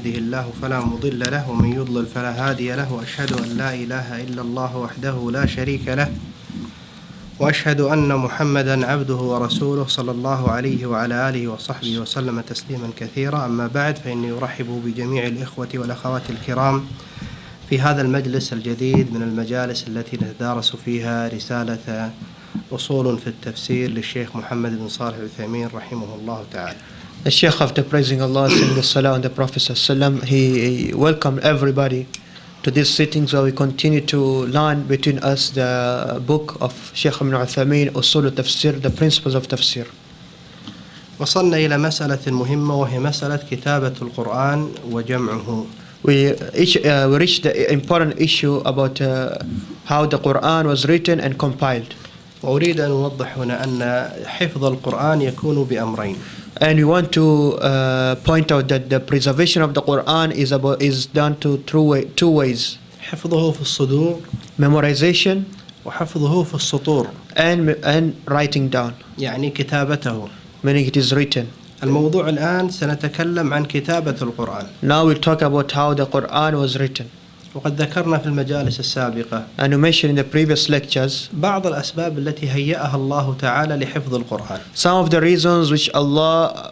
يهده الله فلا مضل له ومن يضلل فلا هادي له وأشهد أن لا إله إلا الله وحده لا شريك له وأشهد أن محمدا عبده ورسوله صلى الله عليه وعلى آله وصحبه وسلم تسليما كثيرا. أما بعد، فإني أرحب بجميع الإخوة والأخوات الكرام في هذا المجلس الجديد من المجالس التي نتدارس فيها رسالة أصول في التفسير للشيخ محمد بن صالح العثيمين رحمه الله تعالى. The Sheikh, after praising Allah, saying the Salah on the Prophet ﷺ, he welcomed everybody to this sitting, so we continue to learn between us the book of Sheikh Uthaimeen, Usul, التفسير, the principles of Tafseer. وصلنا إلى مسألة مهمة وهي مسألة كتابة القرآن وجمعه. We reached the important issue about how the Quran was written and compiled. وأريد أن أوضح هنا أن حفظ القرآن يكون بأمرين. And we want to point out that the preservation of the Quran is done two ways. حفظه في الصدور Memorization وحفظه في السطور. and writing down. يعني كتابته. Meaning it is written. الموضوع الآن سنتكلم عن كتابة القرآن. Now we'll talk about how the Quran was written. وقد ذكرنا في المجالس السابقة And we mentioned in the previous lectures بعض الأسباب التي هيأها الله تعالى لحفظ القرآن. some of the reasons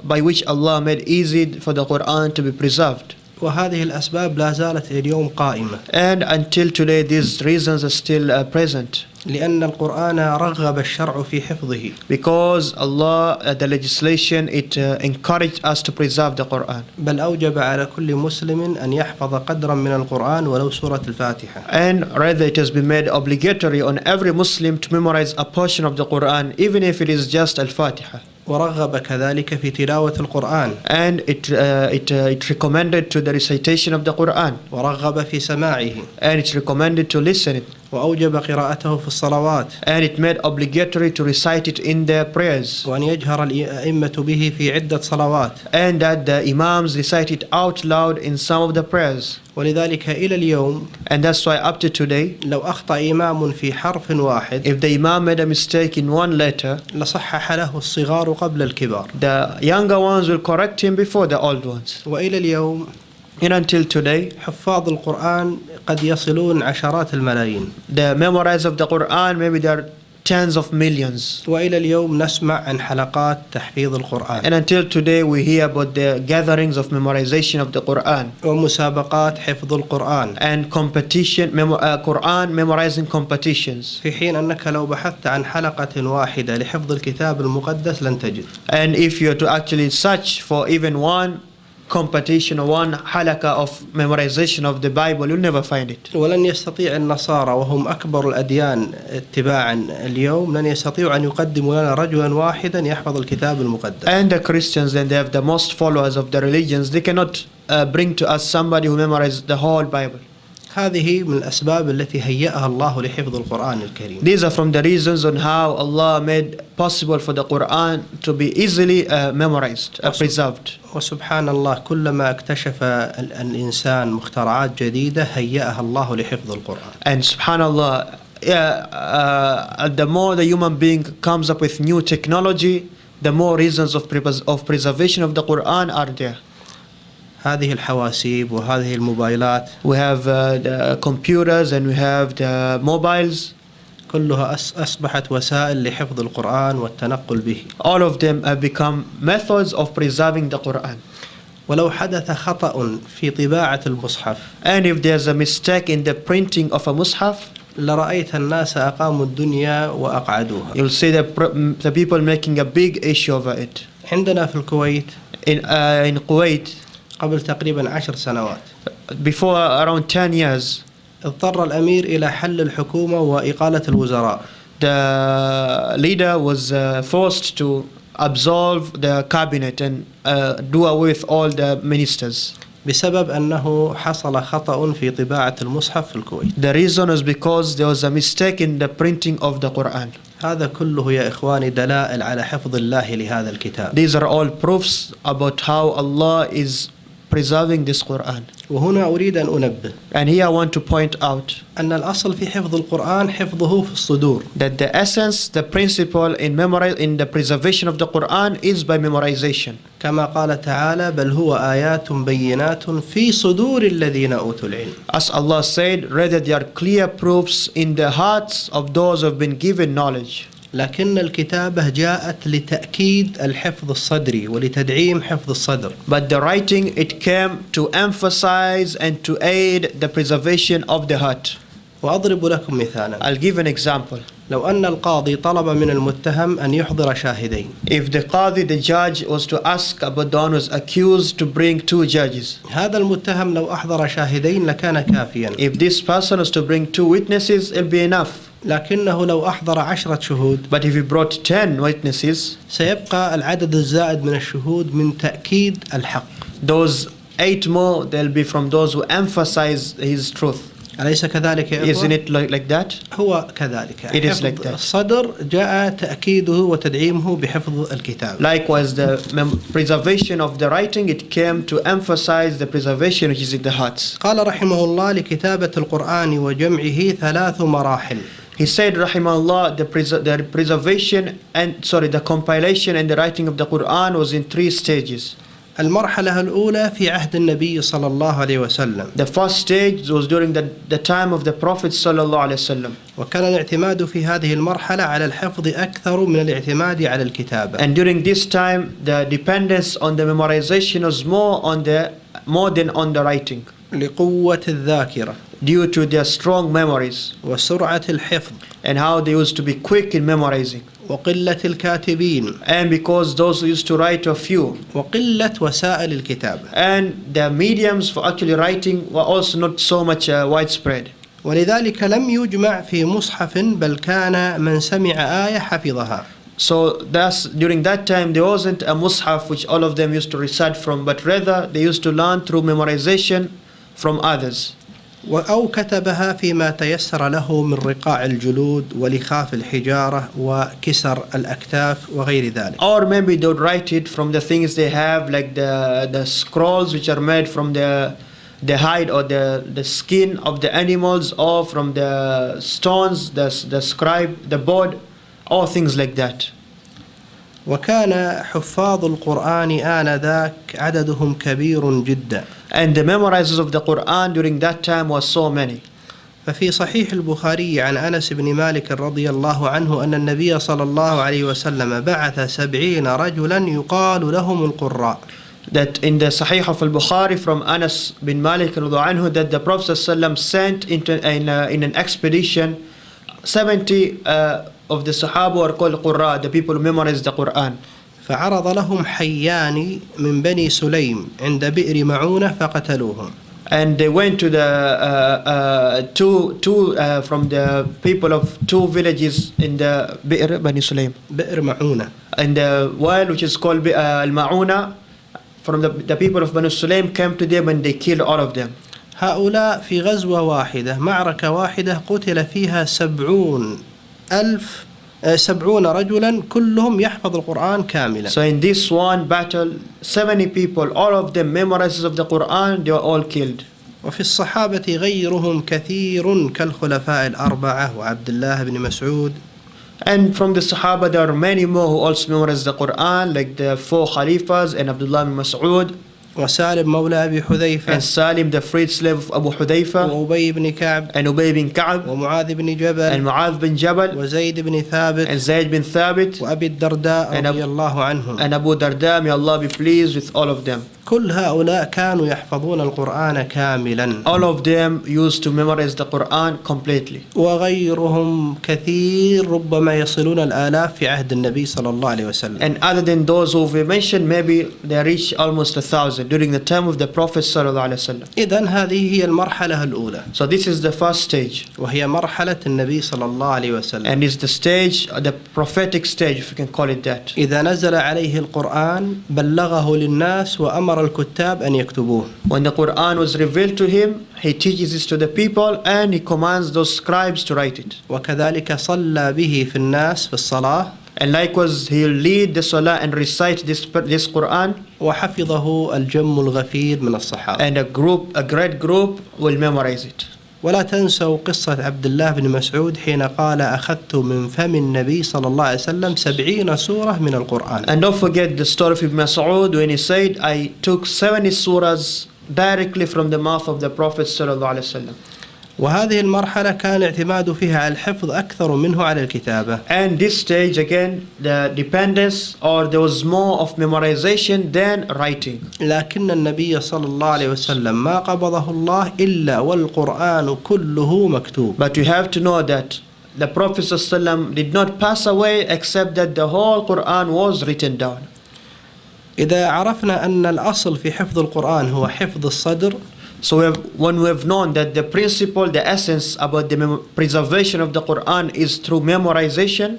by which Allah made easy for the Quran to be preserved. وهذه الأسباب لا زالت اليوم قائمة. And until today these reasons are still present. لأن القرآن رغب الشرع في حفظه. Because Allah, the legislation, it encouraged us to preserve the Quran. بل أوجب على كل مسلم أن يحفظ قدرا من القرآن ولو سورة الفاتحة. And rather it has been made obligatory on every Muslim to memorize a portion of the Quran, even if it is just Al-Fatiha. ورغب كذلك في تلاوة القرآن. And it recommended to the recitation of the Quran. ورغب في سماعه. And it recommended to listen it. وأوجب قراءته في الصلوات. And it made obligatory to recite it in their prayers. وأن يجهر الأئمة به في عدة صلوات. And that the Imams recite it out loud in some of the prayers. ولذلك إلى اليوم And that's why up to today, لو أخطأ إمام في حرف واحد if the Imam made a mistake in one letter, لصحح له الصغار قبل الكبار. the younger ones will correct him before the old ones. وإلى اليوم And until today, حفاظ القرآن قد يصلون عشرات الملايين. the memorizers of the Quran, maybe there are tens of millions. وإلى اليوم نسمع عن حلقات تحفيظ القرآن. And until today we hear about the gatherings of memorization of the Quran. ومسابقات حفظ القرآن. And Quran memorizing competitions. في حين أنك لو بحثت عن حلقة واحدة لحفظ الكتاب المقدس لن تجد. And if you are to actually search for even one competition or one halaka of memorization of the Bible, you'll never find it. ولن يستطيع النصارى وهم أكبر الأديان اتباعا اليوم لن يستطيعوا أن يقدموا لنا رجلا واحدا يحفظ الكتاب المقدس. And the Christians, then they have the most followers of the religions, they cannot bring to us somebody who memorized the whole Bible. هذه من الأسباب التي هيأها الله لحفظ القرآن الكريم. These are from the reasons on how Allah made possible for the Quran to be easily memorized, preserved. وسبحان الله كلما اكتشف الإنسان مخترعات جديدة هيأها الله لحفظ القرآن. And subhanallah, the more the human being comes up with new technology, the more reasons of preservation of the Quran are there. هذه الحواسيب وهذه الموبايلات. We have the computers and we have the mobiles. كلها أصبحت وسائل لحفظ القرآن والتنقل به. All of them have become methods of preserving the Quran. ولو حدث خطأ في طباعة المصحف. And if there's a mistake in the printing of a mushaf, لرأيت الناس أقاموا الدنيا وأقعدوها. you'll see the people making a big issue over it. عندنا في الكويت. In Kuwait. قبل تقريبا 10 سنوات. Before around 10 years. اضطر الأمير إلى حل الحكومة وإقالة الوزراء. The leader was forced to absolve the cabinet and do away with all the ministers. بسبب أنه حصل خطأ في طباعة المصحف في الكويت. The reason is because there was a mistake in the printing of the Quran. هذا كله يا إخواني دلائل على حفظ الله لهذا الكتاب. These are all proofs about how Allah is preserving this Quran. وهنا أريد أن أنبه And here I want to point out أن الأصل في حفظ القرآن حفظه في الصدور. that the essence, the principle in the preservation of the Quran is by memorization. كما قال تعالى بل هو آيات بينات في صدور الذين أوتوا العلم. As Allah said, rather they are clear proofs in the hearts of those who have been given knowledge. لكن الكتابة جاءت لتأكيد الحفظ الصدري ولتدعيم حفظ الصدر. But the writing, it came to emphasize and to aid the preservation of the heart. وأضرب لكم مثالا. I'll give an example. لو أن القاضي طلب من المتهم أن يحضر شاهدين. If the qadi, the judge, was to ask about the one who is accused to bring two judges. هذا المتهم لو أحضر شاهدين لكان كافيا. If this person was to bring two witnesses, it'll be enough. لكنه لو أحضر 10 شهود. But if he brought 10 witnesses, سيبقى العدد الزائد من الشهود من تأكيد الحق. those 8 more, they'll be from those who emphasize his truth. أليس كذلك يا Isn't إخوة؟ it like that? هو كذلك. It is like that. الصدر جاء تأكيده وتدعيمه بحفظ الكتاب. Likewise, the preservation of the writing, it came to emphasize the preservation which is in the hearts. قال رحمه الله لكتابة القرآن وجمعه 3 مراحل. He said, rahimahullah, the preservation and the compilation and the writing of the Quran was in 3 stages. المرحلة الأولى في عهد النبي صلى الله عليه وسلم. The first stage was during the time of the Prophet sallallahu alaihi wasallam. وكان الاعتماد في هذه المرحلة على الحفظ أكثر من الاعتماد على الكتابة. And during this time, the dependence on the memorization was more than on the writing. لقوة الذاكرة. Due to their strong memories وسرعة الحفظ. and how they used to be quick in memorizing. وقلة الكاتبين. And because those who used to write were few. وقلة وسائل الكتابة. And the mediums for actually writing were also not so much widespread. ولذلك لم يجمع في مصحف بل كان من سمع آية حفظها. So thus during that time there wasn't a mushaf which all of them used to recite from, but rather they used to learn through memorization from others. أو كتبها فيما تيسر له من رقاع الجلود ولخاف الحجارة وكسر الأكتاف وغير ذلك. Or maybe they would write it from the things they have, like the scrolls which are made from the hide or the skin of the animals, or from the stones, the scribe, the board, or things like that. وكان حفاظ القرآن آنذاك عددهم كبير جدا. And the memorizers of the Quran during that time was so many. ففي صحيح البخاري عن أنس بن مالك رضي الله عنه أن النبي صلى الله عليه وسلم بعث 70 رجلا يقال لهم القراء. That in the Sahih of al-Bukhari from Anas bin Malik radiallahu anhu, that the Prophet ﷺ sent in an expedition 70 of the Sahaba were called Qurra, the people who memorized the Quran. فعرض لهم حيان من بني سليم عند بئر معونة فقتلوهم. And they went to the two from the people of 2 villages in the Bi'r Bani Sulaym. بئر معونة. And the well which is called Al-Ma'una, from the people of Bani Sulaym came to them and they killed all of them. هؤلاء في غزوة واحدة معركة واحدة قتل فيها 70 رجلا كلهم يحفظ القرآن كاملا. So in this one battle, 70 people, all of them memorizers of the Quran, they were all killed. وفي الصحابة غيرهم كثير كالخلفاء الأربعة وعبدالله بن مسعود. And from the Sahaba there are many more who also memorized the Quran, like the 4 Khalifas and Abdullah bin Mas'ud. وسالم مولى أبي حذيفة. And Salim, the freed slave of Abu Hudayfa. وأبي بن كعب. And Ubay bin Ka'b. ومعاذ بن جبل. And Mu'adh bin Jabal. وزيد بن ثابت. And Zayd bin Thabit. وأبي الدرداء رضي الله عنهم. And Abu Darda, may Allah be pleased with all of them. كل هؤلاء كانوا يحفظون القرآن كاملا. All of them used to memorize the Quran completely. وغيرهم كثير ربما يصلون الآلاف في عهد النبي صلى الله عليه وسلم. And other than those who we mentioned, maybe they reach almost 1,000 during the time of the Prophet sallallahu alaihi wasallam. إذن هذه هي المرحلة الأولى. So this is the first stage. وهي مرحلة النبي صلى الله عليه وسلم. And it's the stage, the prophetic stage, if you can call it that. إذا نزل عليه القرآن بلغه للناس وأمر الكتاب أن يكتبوه. When the Quran was revealed to him, he teaches it to the people and he commands those scribes to write it. وكذلك صلى به في الناس في الصلاة. And likewise, he'll lead the salah and recite this Quran. وحفظه الجم الغفير من الصحابة. And a great group will memorize it. ولا تنسوا قصة عبد الله بن مسعود حين قال أخذت من فم النبي صلى الله عليه وسلم 70 سورة من القرآن. And don't forget the story of Ibn Mas'ud when he said, I took 70 surahs directly from the mouth of the Prophet صلى الله عليه وسلم. وهذه المرحلة كان اعتماد فيها على الحفظ أكثر منه على الكتابة. And this stage again, the dependence or there was more of memorization than writing. لكن النبي صلى الله عليه وسلم ما قبضه الله إلا والقرآن كله مكتوب. But you have to know that the Prophet ﷺ did not pass away except that the whole Quran was written down. إذا عرفنا أن الأصل في حفظ القرآن هو حفظ الصدر. So when we have known that the principle, the essence about the preservation of the Quran is through memorization.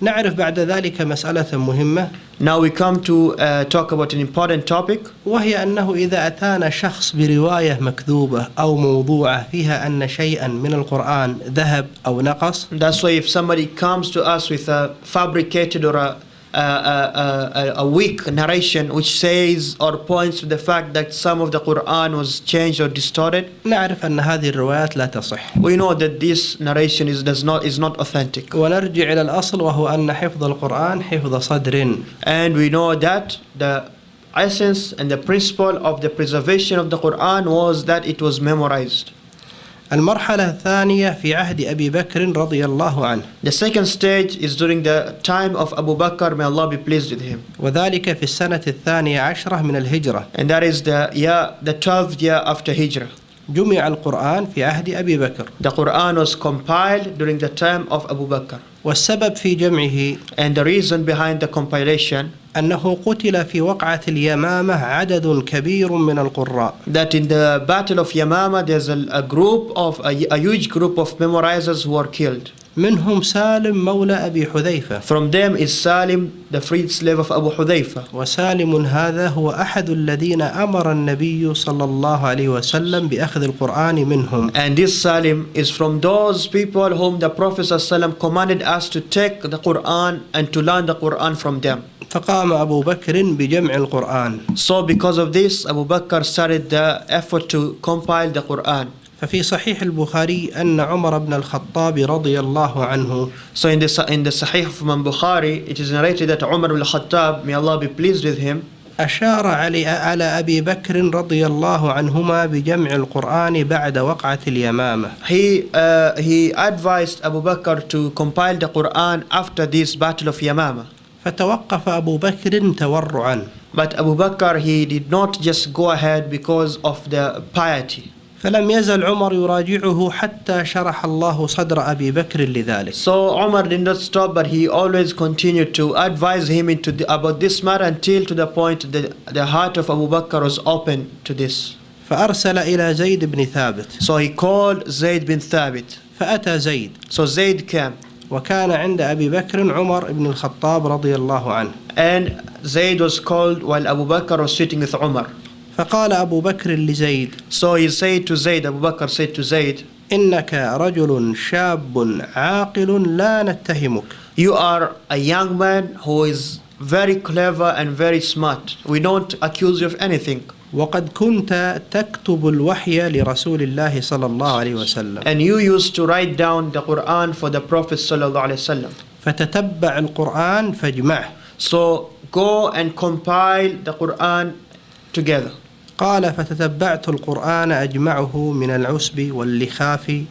نعرف بعد ذلك مسألة مهمة. Now we come to talk about an important topic. وهي أنه إذا أتانا شخص برواية مكذوبة أو موضوعة فيها أن شيئا من القرآن ذهب أو نقص. That's why if somebody comes to us with a fabricated or a weak narration which says or points to the fact that some of the Quran was changed or distorted, نعرف أن هذه الروايات لا تصح. we know that this narration is not authentic. ونرجع إلى الأصل وهو أن حفظ القرآن حفظ صدر. And we know that the essence and the principle of the preservation of the Quran was that it was memorized. المرحلة الثانية في عهد أبي بكر رضي الله عنه. The second stage is during the time of Abu Bakr, may Allah be pleased with him. وذلك في السنة الثانية عشرة من الهجرة. And that is the 12th year after Hijrah. جمع القرآن في عهد أبي بكر. The Quran was compiled during the time of Abu Bakr. والسبب في جمعه And the reason behind the compilation أنه قتل في وقعة اليمامة عدد كبير من القراء. that in the battle of Yamama there's a huge group of memorizers who were killed. منهم سالم مولى أبي حذيفة. From them is Salim, the freed slave of Abu Hudhayfa. وسالم هذا هو أحد الذين أمر النبي صلى الله عليه وسلم بأخذ القرآن منهم. And this Salim is from those people whom the Prophet ﷺ commanded us to take the Quran and to learn the Quran from them. فقام أبو بكر بجمع القرآن. So because of this, Abu Bakr started the effort to compile the Quran. ففي صحيح البخاري أن عمر بن الخطاب رضي الله عنه. So in the Sahih of Imam Bukhari, it is narrated that Umar ibn al-Khattab, may Allah be pleased with him, أشار على أبي بكر رضي الله عنهما بجمع القرآن بعد وقعة اليمامة. He advised Abu Bakr to compile the Quran after this battle of Yamama. فتوقف أبو بكر تورعا. But Abu Bakr, he did not just go ahead because of the piety. فلم يزل عمر يراجعه حتى شرح الله صدر أبي بكر لذلك. So Umar did not stop, but he always continued to advise him about this matter until to the point that the heart of Abu Bakr was open to this. فأرسل إلى زيد بن ثابت. So he called Zayd bin Thabit. فأتى زيد. So Zayd came. وكان عند أبي بكر عمر بن الخطاب رضي الله عنه. And Zayd was called while Abu Bakr was sitting with Umar. فقال أبو بكر لزيد. So he said to Zayd, Abu Bakr said to Zayd, إنك رجل شاب عاقل لا نتهمك. you are a young man who is very clever and very smart. We don't accuse you of anything. وقد كنت تكتب الوحي لرسول الله صلى الله عليه وسلم. And you used to write down the Quran for the Prophet sallallahu alaihi wasallam. فتتبع القرآن فاجمعه. So go and compile the Quran together. قال فتتبعت القرآن أجمعه من العسب واللخاف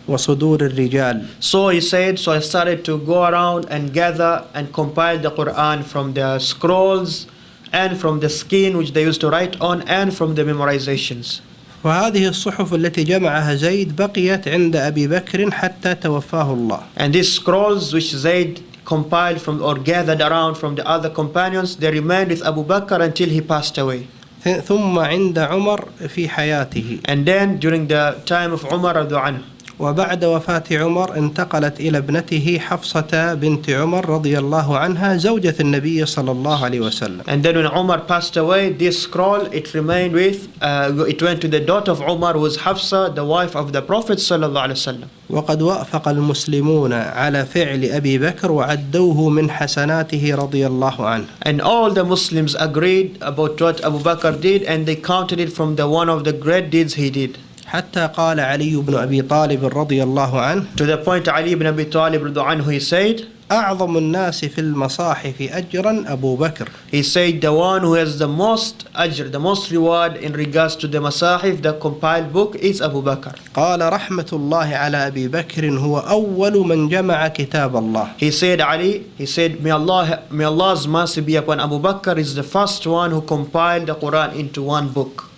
وصدور الرجال. So he said, so I started to go around and gather and compile the Quran from the scrolls and from the skin which they used to write on and from the memorizations. وهذه الصحف التي جمعها زيد بقيت عند أبي بكر حتى توفاه الله. And these scrolls which Zayd compiled from or gathered around from the other companions, they remained with Abu Bakr until he passed away. ثم عند عمر في حياته. And then during the time of Umar رضي عنه. وبعد وفاة عمر انتقلت إلى ابنته حفصة بنت عمر رضي الله عنها زوجة النبي صلى الله عليه وسلم. And then when Umar passed away, this scroll, it remained with, it went to the daughter of Umar, who was Hafsa, the wife of the Prophet sallallahu alaihi wasallam. وقد وافق المسلمون على فعل أبي بكر وعدوه من حسناته رضي الله عنه. And all the Muslims agreed about what Abu Bakr did, and they counted it from the one of the great deeds he did. حتى قال علي بن أبي طالب رضي الله عنه, To the point Ali ibn Abi Talib radhiyallahu anhu, he said, أعظم الناس في المصاحف أجرا أبو بكر. he said, the one who has the most ajr, the most reward in regards to the masahif, the compiled book, is Abu Bakr. قال رحمة الله على أبي بكر هو أول من جمع كتاب الله. He said, Ali, he said, may Allah's mercy be upon Abu Bakr, is the first one who compiled the Quran into one book.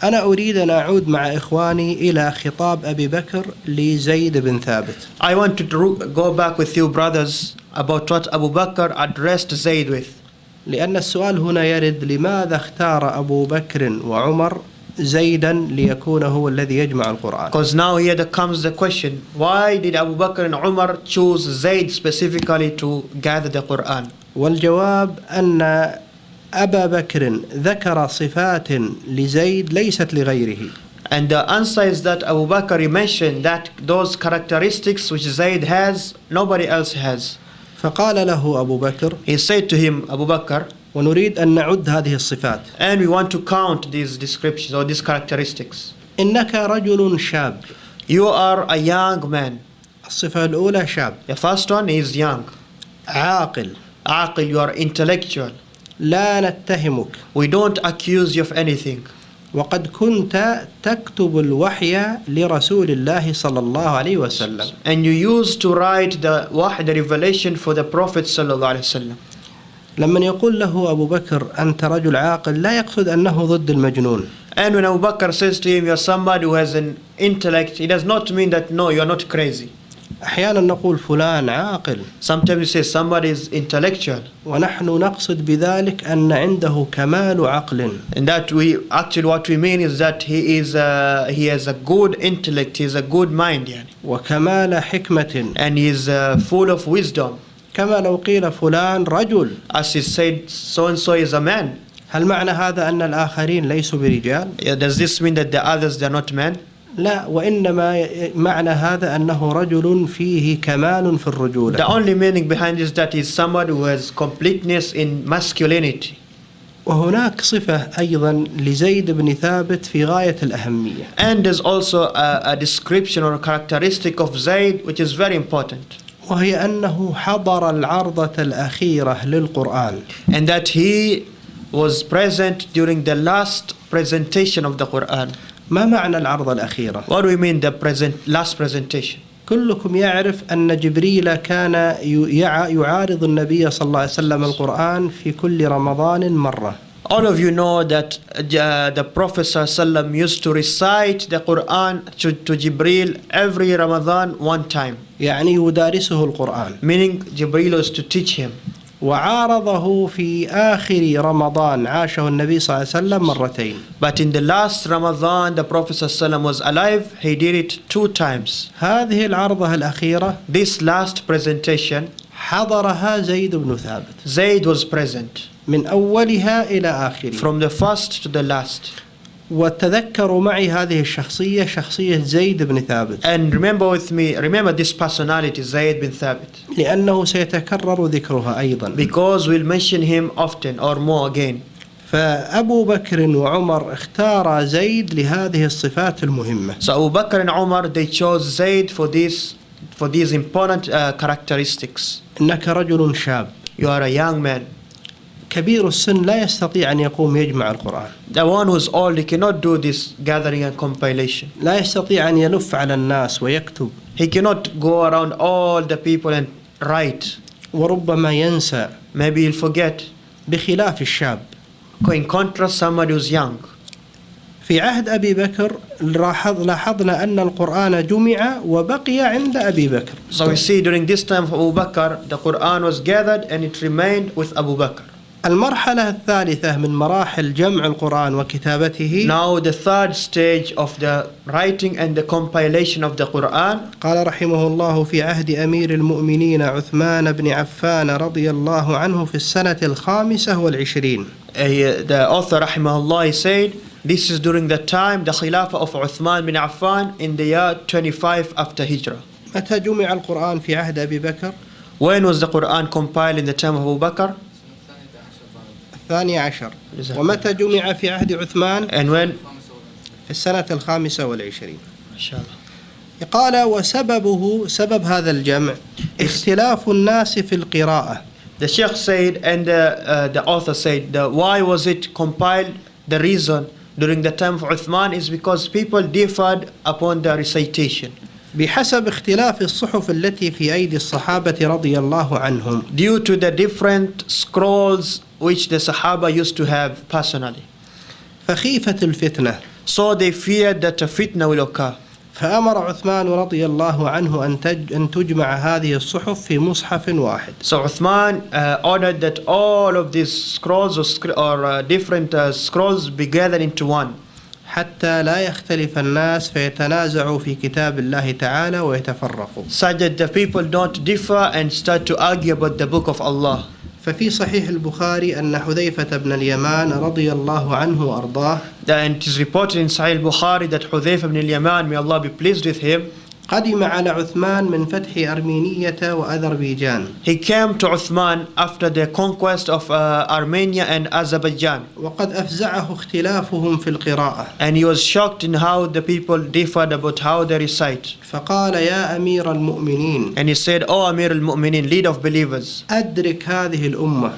أنا أريد أن أعود مع إخواني إلى خطاب أبي بكر لزيد بن ثابت. I want to go back with you brothers about what Abu Bakr addressed Zayd with. لأن السؤال هنا يرد لماذا اختار أبو بكر وعمر زيدا ليكون هو الذي يجمع القرآن. Because now here comes the question, why did Abu Bakr and Umar choose Zayd specifically to gather the Quran? والجواب أن أبا بكر ذكر صفات لزيد ليست لغيره. And the answer is that Abu Bakr mentioned that those characteristics which Zayd has, nobody else has. فقال له أبو بكر, He said to him, Abu Bakr, ونريد أن نعد هذه الصفات. and we want to count these descriptions or these characteristics. إنك رجل شاب. You are a young man. الصفة الأولى شاب. The first one is young. عاقل. Aqil, you are intellectual. لا نتهمك. We don't accuse you of anything. وقد كنت تكتب الوحي لرسول الله صلى الله عليه وسلم. And you used to write the revelation for the Prophet صلى الله عليه وسلم. لما يقول له أبو بكر أنت رجل عاقل لا يقصد أنه ضد المجنون. And when Abu Bakr says to him, you are somebody who has an intellect, it does not mean that no, you are not crazy. أحيانا نقول فلان عاقل. Sometimes you say somebody is intellectual. ونحن نقصد بذلك أن عنده كمال عقل. And that we actually what we mean is that he has a good intellect, he has a good mind يعني. وكمال حكمة. And he is full of wisdom. كما لو قيل فلان رجل. As he said, so and so is a man. هل معنى هذا أن الآخرين ليسوا برجال؟ Does this mean that the others they are not men? لا، وإنما معنى هذا أنه رجل فيه كمال في الرجولة. The only meaning behind is that he is somebody who has completeness in masculinity. وهناك صفة أيضا لزيد بن ثابت في غاية الأهمية. And there's also a description or a characteristic of Zayd which is very important. وهي أنه حضر العرضة الأخيرة للقرآن. And that he was present during the last presentation of the Quran. ما معنى العرضة الأخيرة؟ What do we mean the last presentation? كلكم يعرف أن جبريل كان يعارض النبي صلى الله عليه وسلم القرآن في كل رمضان مرة. All of you know that the Prophet ﷺ used to recite the Quran to Jibril every Ramadan one time. يعني يدارسه القرآن. Meaning Jibril was to teach him. وعارضه في آخر رمضان عاشه النبي صلى الله عليه وسلم مرتين. But in the last Ramadan the Prophet ﷺ was alive, he did it 2 times. هذه العرضة الأخيرة This last presentation حضرها زيد بن ثابت. Zayd was present. من أولها إلى آخرها. From the first to the last. وتذكروا معي هذه الشخصية شخصية زيد بن ثابت. And remember this personality Zayd bin Thabit. لأنه سيتكرر ذكرها أيضا. Because we'll mention him often or more again. فأبو بكر وعمر اختار زيد لهذه الصفات المهمة. So Abu Bakr and Umar they chose Zayd for these important characteristics. إنك رجل شاب. You are a young man. كبير السن لا يستطيع أن يقوم يجمع القرآن. The one who's old, he cannot do this gathering and compilation. لا يستطيع أن يلف على الناس ويكتب. He cannot go around all the people and write. وربما ينسى. Maybe he'll forget. بخلاف الشاب. In contrast, somebody who's young. في عهد أبي بكر لاحظنا أن القرآن جمع وبقي عند أبي بكر. So we see during this time of Abu Bakr, the Quran was gathered and it remained with Abu Bakr. المرحلة الثالثة من مراحل جمع القرآن وكتابته. Now the third stage of the writing and the compilation of the Quran. قال رحمه الله في عهد أمير المؤمنين عثمان بن عفان رضي الله عنه في السنة 25. The author rahimahullah said, this is during the time the Khilafah of Uthman bin Affan in the year 25 after Hijrah. متى جمع القرآن في عهد أبي بكر؟ When was the Quran compiled in the time of Abu Bakr? 12. ومتى جمع في عهد عثمان؟ And when? في السنة 25. ما شاء الله. قال وسببه سبب هذا الجمع اختلاف الناس في القراءة. The Sheikh said and the author said why was it compiled? The reason during the time of Uthman is because people differed upon the recitation. بحسب اختلاف الصحف التي في أيدي الصحابة رضي الله عنهم. Due to the different scrolls which the Sahaba used to have personally. فخيفة الفتنة. So they feared that a fitna will occur. فأمر عثمان رضي الله عنه أن تجمع هذه الصحف في مصحف واحد. So Uthman ordered that all of these scrolls or different scrolls be gathered into one. حتى لا يختلف الناس فيتنازعوا في كتاب الله تعالى ويتفرقوا. Such that the people don't differ and start to argue about the book of Allah. ففي صحيح البخاري أن حذيفة بن اليمان رضي الله عنه وأرضاه. And it is reported in Sahih Bukhari that Hudhayfa ibn al-Yaman, may Allah be pleased with him, قدم على عثمان من فتح أرمينية وأذربيجان. He came to Uthman after the conquest of Armenia and Azerbaijan. وقد أفزعه اختلافهم في القراءة. And he was shocked in how the people differed about how they recite. فقال يا أمير المؤمنين. And he said, "O Amir al-Mu'minin, lead of believers, أدرك هذه الأمة.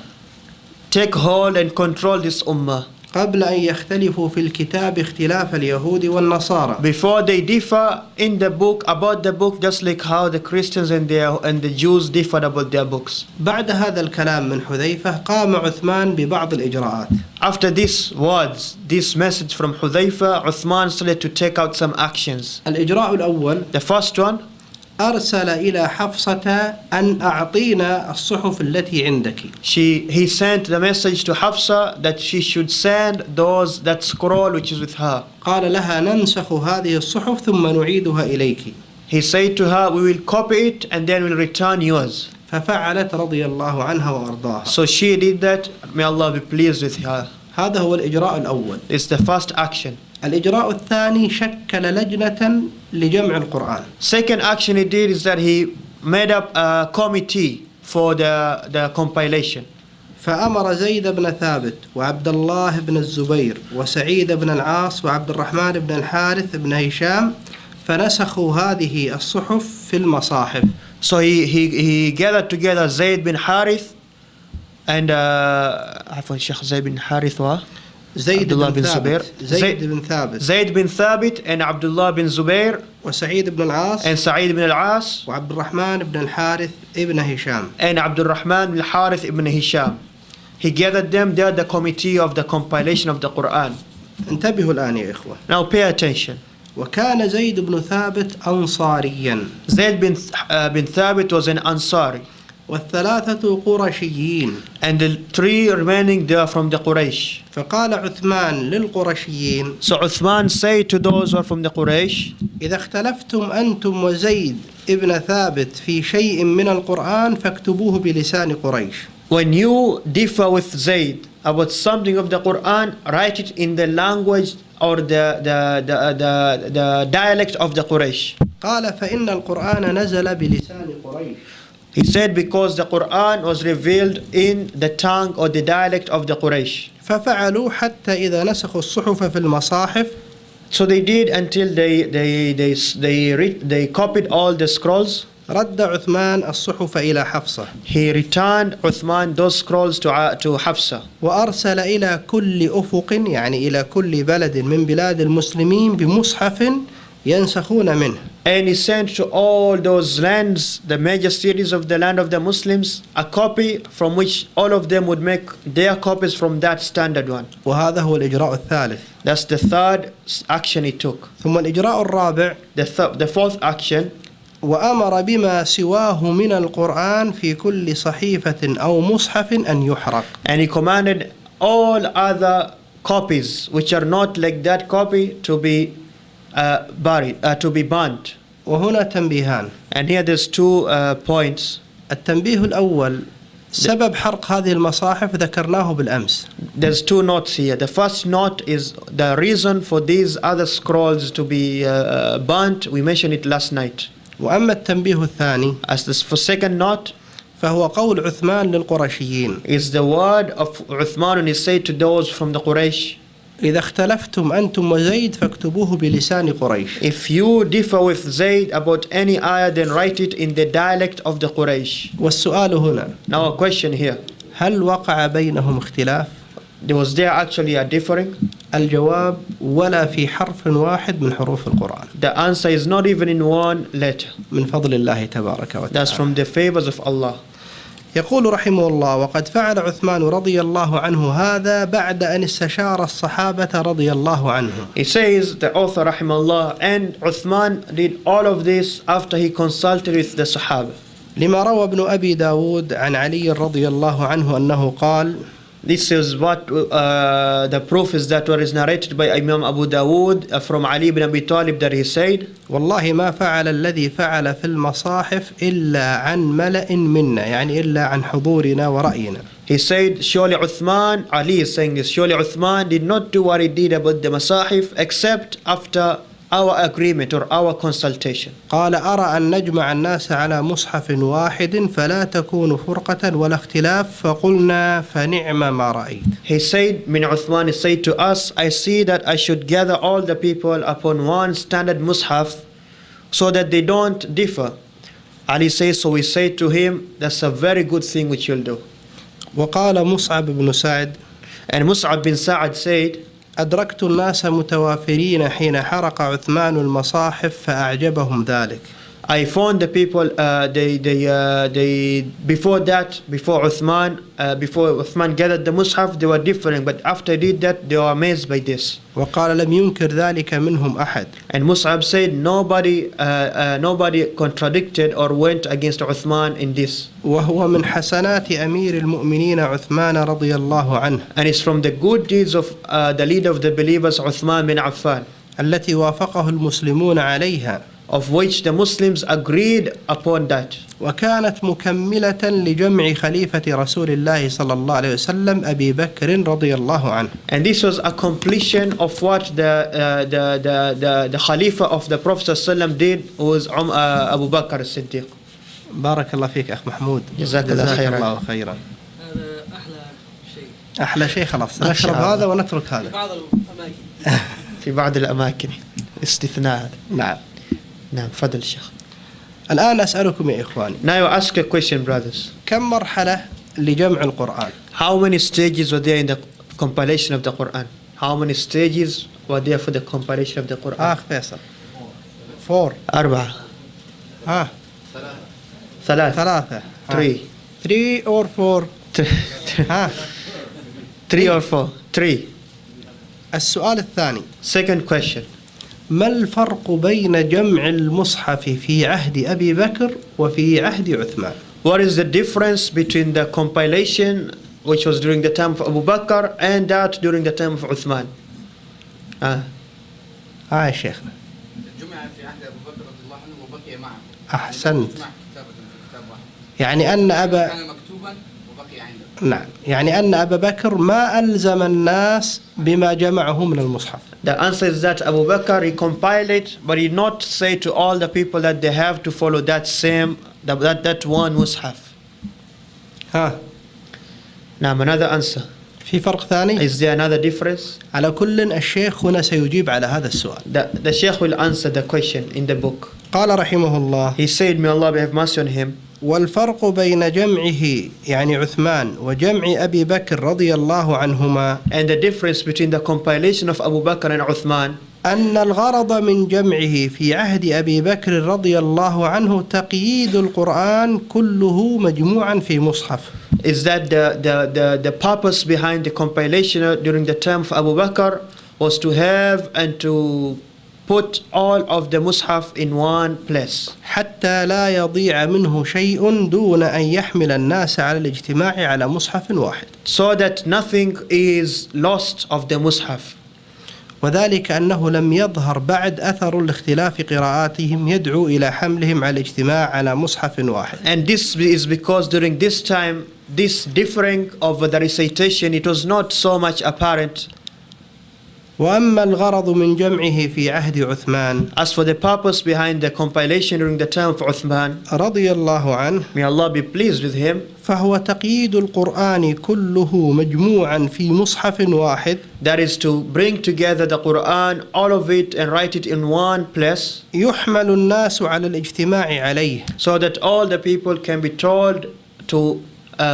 take hold and control this ummah. قبل أن يختلفوا في الكتاب اختلاف اليهود والنصارى. Before they differ in the book, about the book, just like how the Christians and the Jews differed about their books." بعد هذا الكلام من حذيفة قام عثمان ببعض الإجراءات. After these words, this message from Hudhayfa, Uthman started to take out some actions. الإجراء الأول The first one, أرسل إلى حفصة أن أعطينا الصحف التي عندك. he sent the message to Hafsa that she should send that scroll which is with her. قال لها ننسخ هذه الصحف ثم نعيدها إليك. He said to her, we will copy it and then we'll return yours. ففعلت رضي الله عنها وأرضاها. So she did that, may Allah be pleased with her. هذا هو الإجراء الأول. It's the first action. الإجراء الثاني شكل لجنة لجمع القرآن. Second action he did is that he made up a committee for the compilation. فأمر زيد بن ثابت وعبد الله بن الزبير وسعيد بن العاص وعبد الرحمن بن الحارث بن هشام فنسخوا هذه الصحف في المصاحف. So he gathered together Zayd bin Harith and عفوا Sheikh Zayd bin Harith wa زيد Abdullah بن bin ثابت. Zubair. زيد بن ثابت. Zayd bin Thabit and Abdullah bin Zubair وسعيد بن العاص and Sa'id bin al-As وعبد الرحمن بن الحارث ابن هشام. and Abdul Rahman bin Harith ibn Hisham. He gathered them. They are the committee of the compilation of the Quran. انتبهوا الآن يا إخوة. Now pay attention. وكان زيد بن ثابت أنصاريا. Zayd bin Thabit was an Ansari. والثلاثة قرشيين. And the three remaining, they are from the Quraysh. فقال عثمان للقرشيين. So Uthman said to those who are from the Quraysh, إذا اختلفتم أنتم وزيد ابن ثابت في شيء من القرآن فاكتبوه بلسان قريش. when you differ with Zayd about something of the Quran, write it in the language or the dialect of the Quraysh. قال فإن القرآن نزل بلسان قريش. He said because the Quran was revealed in the tongue or the dialect of the Quraysh. ففعلوا حتى إذا نسخوا الصحف في المصاحف. So they did until they copied all the scrolls. رد عثمان الصحف إلى حفصة. He returned Uthman those scrolls to Hafsa. وأرسل إلى كل أفق يعني إلى كل بلد من بلاد المسلمين بمصحف ينسخون منه. And he sent to all those lands, the major cities of the land of the Muslims, a copy from which all of them would make their copies from that standard one. وهذا هو الإجراء الثالث. That's the third action he took. ثم الإجراء الرابع. The fourth action. وأمر بما سواه من القرآن في كل صحيفة أو مصحف أن يحرق. And he commanded all other copies which are not like that copy to be to be burnt. وهنا تنبيهان. And here there's two points. التنبيه الأول سبب حرق هذه المصاحف ذكرناه بالأمس. There's two notes here. The first note is the reason for these other scrolls to be burnt. We mentioned it last night. وأما التنبيه الثاني As this for second note, فهو قول عثمان للقرشيين is the word of Uthman when he said to those from the Quraysh, إذا اختلفتم أنتم وزيد فاكتبوه بلسان قريش. if you differ with Zayd about any ayah, then write it in the dialect of the Quraysh. والسؤال هنا Now a question here. هل وقع بينهم اختلاف؟ Was there actually a differing? الجواب ولا في حرف واحد من حروف القرآن. The answer is not even in one letter. من فضل الله تبارك وتعالى. That's from the favors of Allah. يقول رحمه الله وقد فعل عثمان رضي الله عنه هذا بعد أن استشار الصحابة رضي الله عنهم. He says, the author rahimahullah, and Uthman did all of this after he consulted with the Sahaba. لما روى ابن أبي داود عن علي رضي الله عنه أنه قال This is what the proof is that what is narrated by Imam Abu Dawood from Ali ibn Abi Talib that he said, والله ما فعل الذي فعل في المصاحف إلا عن ملأ منا يعني إلا عن حضورنا ورأينا. he said, surely Uthman, Ali is saying this, surely Uthman did not do what he did about the Masahif except after our agreement or our consultation. قال أرى أن نجمع الناس على مصحف واحد فلا تكون فرقة ولا اختلاف فقلنا فنعم ما رأيت. He said, Min Uthman said to us, I see that I should gather all the people upon one standard mushaf so that they don't differ. Ali says, so we say to him, that's a very good thing which you'll do. وقال مصعب بن سعد And Mus'ab bin Sa'ad said, أدركت الناس متوافرين حين حرق عثمان المصاحف فأعجبهم ذلك. I found the people, before Uthman gathered the Mus'haf, they were different, but after he did that, they were amazed by this. وقال لم ينكر ذلك منهم أحد. And Mus'ab said, nobody contradicted or went against Uthman in this. وهو من حسنات أمير المؤمنين عثمان رضي الله عنه. And it's from the good deeds of the leader of the believers, Uthman bin Affan, التي وافقه المسلمون عليها. of which the Muslims agreed upon that. وكانت مكملة لجمع خليفة رسول الله صلى الله عليه وسلم أبي بكر رضي الله عنه. And this was a completion of what the Khalifa of the Prophet ﷺ did, was Abu Bakr as-Siddiq. بارك الله فيك أخ محمود. جزاك الله خيرا. الله خيرا. هذا أحلى شيء. أحلى شيء خلاص نشرب هذا ونترك هذا. بعض الأماكن. في بعض الأماكن استثناء. نعم. نعم فضل الشيخ. الآن أسألكم يا إخواني. Now I ask a question, brothers. كم مرحلة لجمع القرآن؟ How many stages were there in the compilation of the Quran? How many stages were there for the compilation of the Quran? أخ فيصل. 4. 4. ها. 3. 3. 3 or 4. ها. 3 or 4. 3. السؤال الثاني. Second question. ما الفرق بين جمع المصحف في عهد أبي بكر وفي عهد عثمان؟ What is the difference between the compilation which was during the time of Abu Bakr and that during the time of Uthman? يا شيخنا. جمع في عهد أبو بكر رضي الله عنه وبقي معه. أحسنت. جمع كتاب واحد. يعني أن أبا كان مكتوبا وبقي عنده. نعم يعني أن أبا بكر ما ألزم الناس بما جمعه من المصحف. The answer is that Abu Bakr, he compiled it, but he not say to all the people that they have to follow that same, that one mushaf. ها. Now another answer. في فرق ثاني؟ Is there another difference? على كل الشيخ هنا سيجيب على هذا السؤال. The Sheikh will answer the question in the book. قال رحمه الله. He said, may Allah have mercy on him. والفرق بين جمعه يعني عثمان وجمع أبي بكر رضي الله عنهما And the difference between the compilation of Abu Bakr and Uthman, أن الغرض من جمعه في عهد أبي بكر رضي الله عنه تقييد القرآن كله مجموعا في مصحف. is that the purpose behind the compilation during the time of Abu Bakr was to have and to put all of the mushaf in one place, حتى لا يضيع منه شيء دون أن يحمل الناس على الاجتماع على مصحف واحد. so that nothing is lost of the mushaf. وذلك أنه لم يظهر بعد أثر لاختلاف قراءاتهم يدعو إلى حملهم على الاجتماع على مصحف واحد. And this is because during this time, this differing of the recitation, it was not so much apparent. وأما الغرض من جمعه في عهد عثمان As for the purpose behind the compilation during the time of Uthman, رضي الله عنه may Allah be pleased with him, فهو تقييد القرآن كله مجموعا في مصحف واحد that is to bring together the Quran, all of it, and write it in one place, يحمل الناس على الاجتماع عليه so that all the people can be told to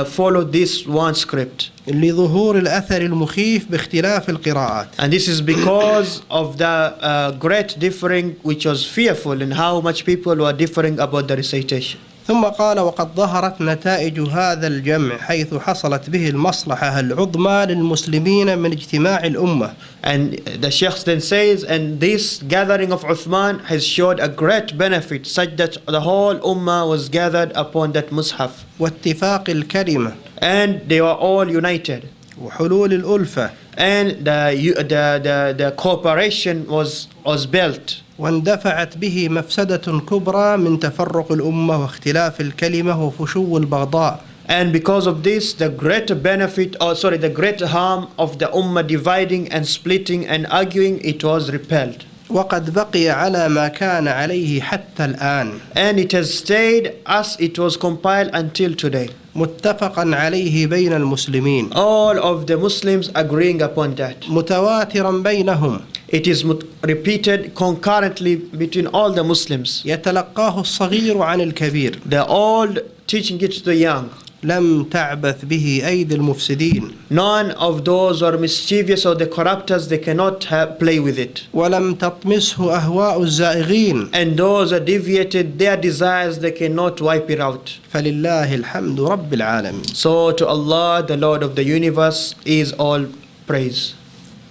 follow this one script. لظهور الأثر المخيف باختلاف القراءات. And this is because of the great differing which was fearful in how much people were differing about the recitation. ثم قال وقد ظهرت نتائج هذا الجمع حيث حصلت به المصلحة العظمى للمسلمين من اجتماع الأمة. And the Sheikh then says, and this gathering of Uthman has showed a great benefit such that the whole Ummah was gathered upon that mushaf. واتفاق الكلمة And they were all united. وحلول الألفة And the cooperation was built. واندفعت به مفسدة كبرى من تفرق الأمة واختلاف الكلمة وفشو البغضاء. And because of this, the greater benefit, the greater harm of the Ummah dividing and splitting and arguing, it was repelled. وقد بقي على ما كان عليه حتى الآن. And it has stayed as it was compiled until today. متفقا عليه بين المسلمين. All of the Muslims agreeing upon that. متواترا بينهم. It is repeated concurrently between all the Muslims. يتلقاه الصغير عن الكبير. The old teaching it to the young. لم تعبث به أيدي المفسدين. None of those who are mischievous or the corruptors, they cannot play with it. ولم تطمسه أهواء الزائغين. And those are deviated, their desires, they cannot wipe it out. فلله الحمد رب العالمين. So to Allah, the Lord of the universe, is all praise.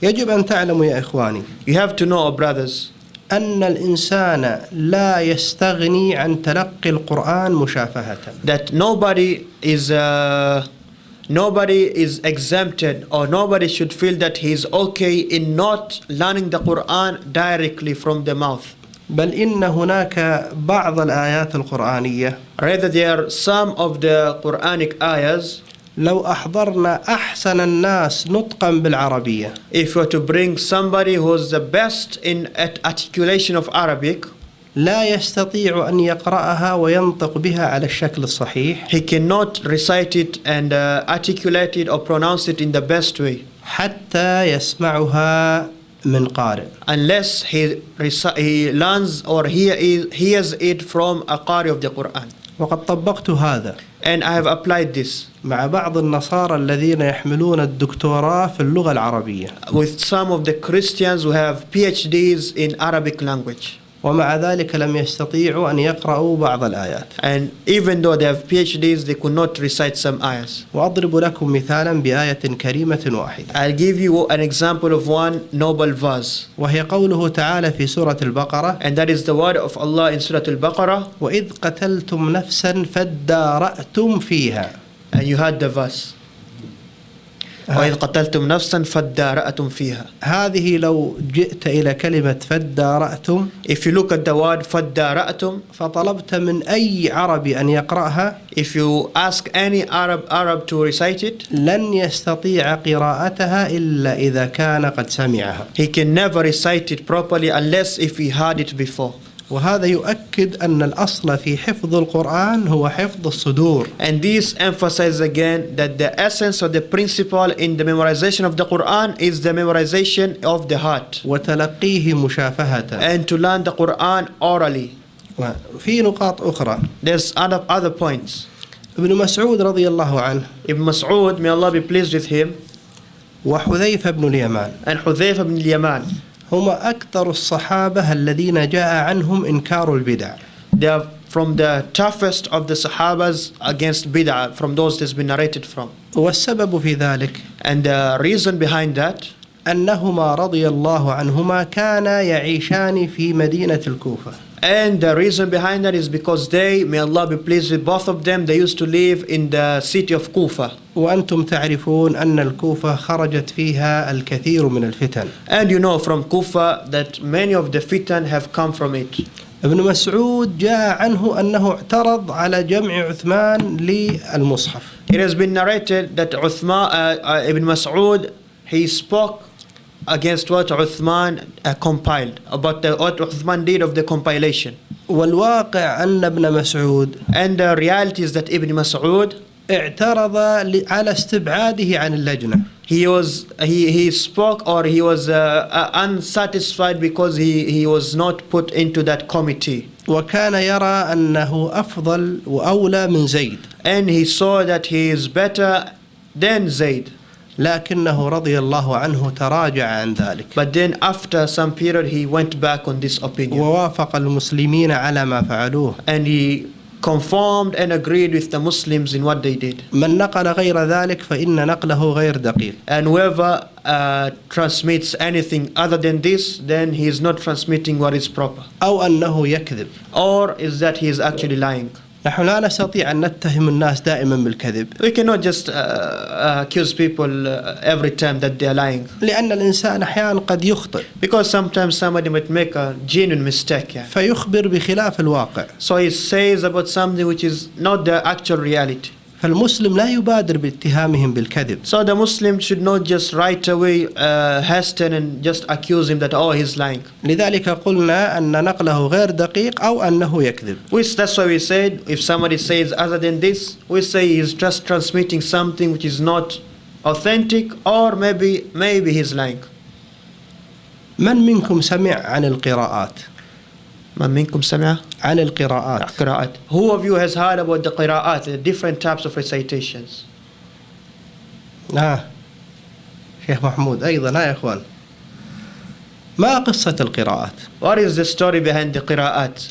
يجب أن تعلموا يا إخواني You have to know, brothers, أن الإنسان لا يستغني عن تلقي القرآن مشافهة. that nobody is exempted, or nobody should feel that he is okay in not learning the Quran directly from the mouth. بل إن هناك بعض الآيات القرآنية Rather, there are some of the Quranic ayahs. لو أحضرنا أحسن الناس نطقا بالعربية If you were to bring somebody who is the best in articulation of Arabic, لا يستطيع أن يقرأها وينطق بها على الشكل الصحيح he cannot recite it and articulate it or pronounce it in the best way حتى يسمعها من قارئ. unless he learns or hears it from a qari of the Quran. وقد طبقت هذا And I have applied this مع بعض النصارى الذين يحملون الدكتوراه في اللغة العربية with some of the Christians who have PhDs in Arabic language. ومع ذلك لم يستطيعوا أن يقرأوا بعض الآيات. And even though they have PhDs, they could not recite some ayahs. وأضرب لكم مثالا بآية كريمة واحدة I'll give you an example of one noble verse. وهي قوله تعالى في سورة البقرة And that is the word of Allah in Surah Al-Baqarah. وإذ قتلتم نفسا فادارأتم فيها. And you heard the verse. وإذ قتلتم نفسا فادارأتم فيها. هذه لو جئت إلى كلمة فادارأتم If you look at the word فادارأتم, فطلبت من أي عربي أن يقرأها if you ask any Arab to recite it, لن يستطيع قراءتها إلا إذا كان قد سمعها. he can never recite it properly unless if he heard it before. وهذا يؤكد أن الأصل في حفظ القرآن هو حفظ الصدور. And this emphasizes again that the essence or the principle in the memorization of the Quran is the memorization of the heart. وتلقيه مشافهة. And to learn the Quran orally. في نقاط أخرى. There's other points. ابن مسعود رضي الله عنه Ibn Mas'ud, may Allah be pleased with him, وحذيفة بن اليمان and Hudhayfa ibn al-Yaman, هما أكثر الصحابة الذين جاء عنهم إنكار البدع. they are from the toughest of the Sahabas against bid'ah, from those that's been narrated from. والسبب في ذلك And the reason behind that, أنهما رضي الله عنهما كانا يعيشان في مدينة الكوفة. And the reason behind that is because they, may Allah be pleased with both of them, they used to live in the city of Kufa. وأنتم تعرفون أن الكوفة خرجت فيها الكثير من الفتن. And you know from Kufa that many of the fitan have come from it. ابن مسعود جاء عنه أنه اعترض على جمع عثمان للمصحف. It has been narrated that Ibn Mas'ud, he spoke against what Uthman compiled, about what Uthman did of the compilation. والواقع أن ابن مسعود And the reality is that Ibn Mas'ud, اعترض على استبعاده عن اللجنة. he spoke, or he was unsatisfied because he was not put into that committee. وكان يرى أنه أفضل وأولى من زيد. And he saw that he is better than Zayd. لكنه رضي الله عنه تراجع عن ذلك. But then after some period he went back on this opinion. ووافق المسلمين على ما فعلوه. And he conformed and agreed with the Muslims in what they did. من نقل غير ذلك فإن نقله غير دقيق. And whoever transmits anything other than this, then he is not transmitting what is proper. أو أنه يكذب. Or is that he is actually lying. نحن لا نستطيع أن نتهم الناس دائما بالكذب. We cannot just accuse people every time that they are lying. لأن الإنسان أحيانا قد يخطئ. Because sometimes somebody might make a genuine mistake. Yeah. فيخبر بخلاف الواقع. So he says about something which is not the actual reality. فالمسلم لا يبادر باتهامهم بالكذب. So the Muslim should not just right away hasten and just accuse him that he's lying. لذلك قلنا أن نقله غير دقيق أو أنه يكذب. That's why we said if somebody says other than this, we say he's just transmitting something which is not authentic, or maybe he's lying. من منكم سمع عن القراءات؟ من منكم سمع عن القراءات. قراءات. Who of you has heard about the قراءات, the different types of recitations? شيخ محمود أيضا. يا إخوان، ما قصة القراءات؟ What is the story behind the قراءات?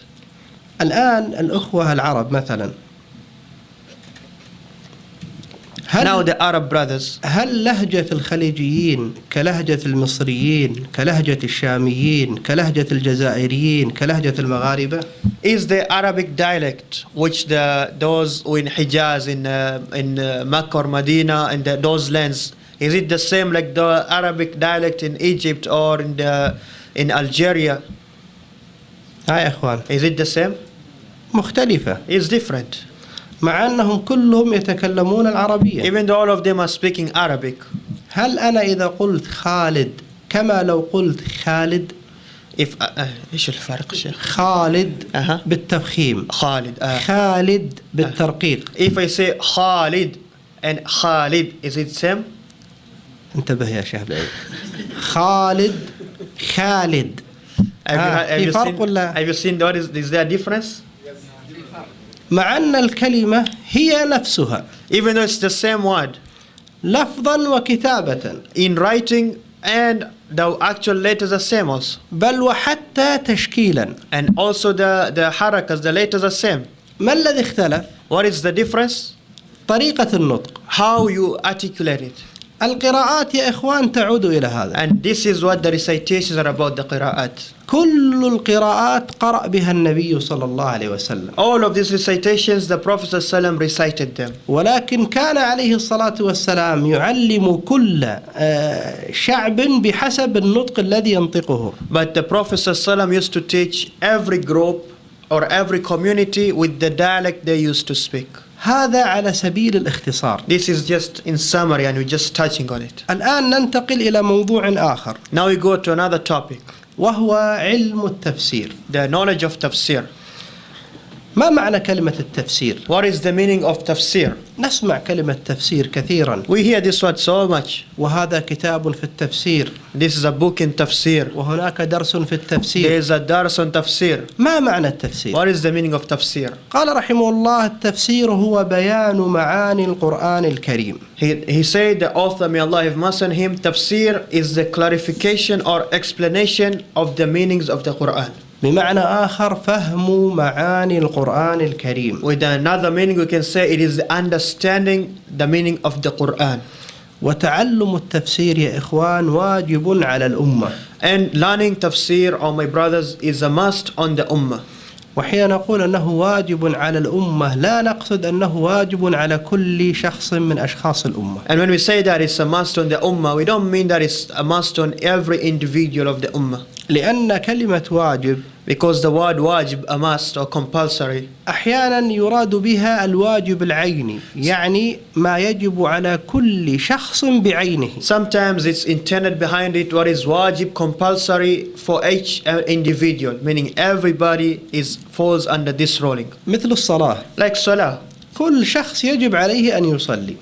الآن الأخوة العرب مثلا، Now the Arab brothers, هل لهجة الخليجيين كلهجة المصريين كلهجة الشاميين كلهجة الجزائريين كلهجة المغاربة؟ is the Arabic dialect which those in Hijaz, in Mecca or Medina and those lands, is it the same like the Arabic dialect in Egypt or in Algeria? يا إخوان، Is it the same? مختلفة. It's different. مع أنهم كلهم يتكلمون العربية. Even though all of them are speaking Arabic. هل أنا إذا قلت خالد كما لو قلت خالد؟ إيش الفرق شيخ؟ خالد بالتفخيم. خالد بالترقيق. If I say Khalid and Khalid, is it same? انتبه يا شيخ بعيد. خالد. في فرق ولا؟ Have you seen what is there a difference? مع أن الكلمة هي نفسها. Even though it's the same word. لفظا وكتابة. In writing and the actual letters are same also. بل وحتى تشكيلا. And also the harakas, the letters are same. ما الذي اختلف؟ What is the difference? طريقة النطق. How you articulate it. القراءات يا إخوان تعود إلى هذا. And this is what the recitations are about, the قراءات. كل القراءات قرأ بها النبي صلى الله عليه وسلم. All of these recitations, the Prophet ﷺ recited them. ولكن كان عليه الصلاة والسلام يعلم كل شعب بحسب النطق الذي ينطقه. But the Prophet ﷺ used to teach every group or every community with the dialect they used to speak. هذا على سبيل الاختصار. This is just in summary and we're just touching on it. الآن ننتقل إلى موضوع آخر. Now we go to another topic. وهو علم التفسير. The knowledge of tafsir. ما معنى كلمة التفسير؟ What is the meaning of tafsir? نسمع كلمة تفسير كثيرا. We hear this word so much. وهذا كتاب في التفسير. This is a book in tafsir. وهناك درس في التفسير. There is a dars on tafsir. ما معنى التفسير؟ What is the meaning of tafsir? قال رحمه الله: التفسير هو بيان معاني القرآن الكريم. He said, the author, may Allah have mercy on him, tafsir is the clarification or explanation of the meanings of the Quran. بمعنى آخر فهم معاني القرآن الكريم. With another meaning we can say it is the understanding the meaning of the Quran. وتعلم التفسير يا إخوان واجب على الأمة. And learning tafsir, oh my brothers, is a must on the ummah. وحين نقول أنه واجب على الأمة لا نقصد أنه واجب على كل شخص من أشخاص الأمة. And when we say that it's a must on the ummah, we don't mean that it's a must on every individual of the ummah. لأن كلمة واجب Because the word wajib, a must or compulsory, أحيانا يراد بها الواجب العيني، يعني ما يجب على كل شخص بعينه. sometimes it's intended behind it what is wajib, compulsory for each individual, meaning everybody falls under this ruling. مثل الصلاة، Like salah, كل شخص يجب عليه أن يصلي.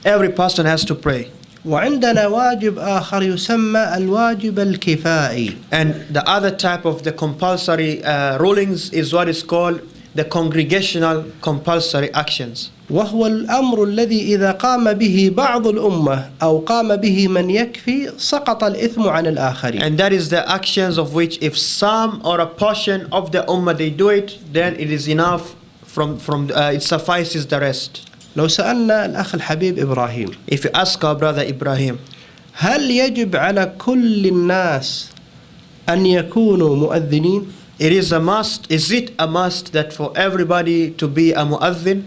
every person has to pray. وعندنا واجب آخر يسمى الواجب الكفائي. And the other type of the compulsory rulings is what is called the congregational compulsory actions. وهو الأمر الذي إذا قام به بعض الأمة أو قام به من يكفي سقط الإثم عن الآخرين. And that is the actions of which if some or a portion of the ummah they do it, then it is enough it suffices the rest. لو سألنا الأخ الحبيب إبراهيم، If you ask our brother Ibrahim, هل يجب على كل الناس أن يكونوا مؤذنين؟ is it a must that for everybody to be a mu'adhin?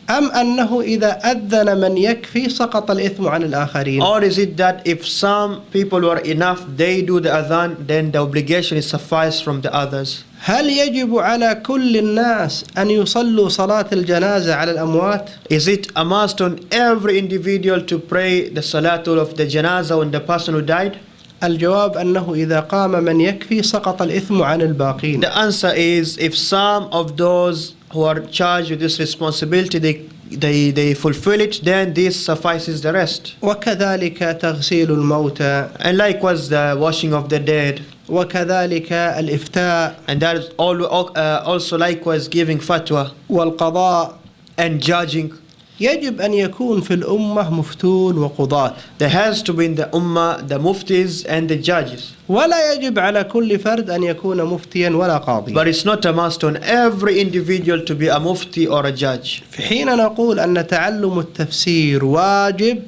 أم أنه إذا أذن من يكفي سقط الإثم عن الآخرين؟ Or is it that if some people were enough, they do the adhan, then the obligation is sufficed from the others? هل يجب على كل الناس أن يصلوا صلاة الجنازة على الأموات؟ Is it a must on every individual to pray the salatul of the janazah on the person who died? الجواب أنه إذا قام من يكفي سقط الإثم عن الباقين. The answer is if some of those who are charged with this responsibility they fulfill it, then this suffices the rest. وكذلك تغسيل الموتى. And likewise the washing of the dead. وكذلك الإفتاء. And that is also likewise giving fatwa. والقضاء. And judging. يجب أن يكون في الأمة مفتون وقضاة. There has to be in the ummah the muftis and the judges. ولا يجب على كل فرد أن يكون مفتيا ولا قاضيا. But it's not a must on every individual to be a mufti or a judge. في حين نقول أن تعلم التفسير واجب.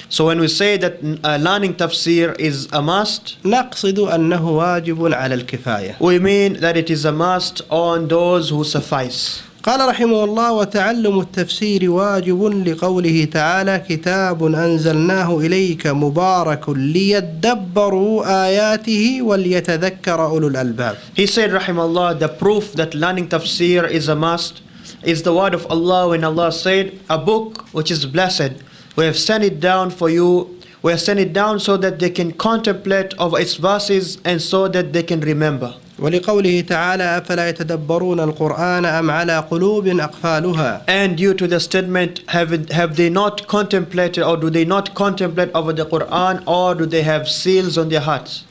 So when we say that learning tafsir is a must, نقصد أنه واجب على الكفاية. we mean that it is a must on those who suffice. قال رحمه الله: وتعلم التفسير واجب لقوله تعالى: كتاب أنزلناه إليك مبارك ليدبروا آياته وليتذكر أولو الألباب. He said رحمه الله, the proof that learning tafsir is a must is the word of Allah when Allah said, a book which is blessed, we have sent it down for you, we have sent it down so that they can contemplate over its verses and so that they can remember. ولقوله تعالى: أفلا يتدبرون القرآن أم على قلوب أقفالها. And due to the statement, have they not contemplated, or do they not contemplate over the Quran, or do they have seals on their hearts?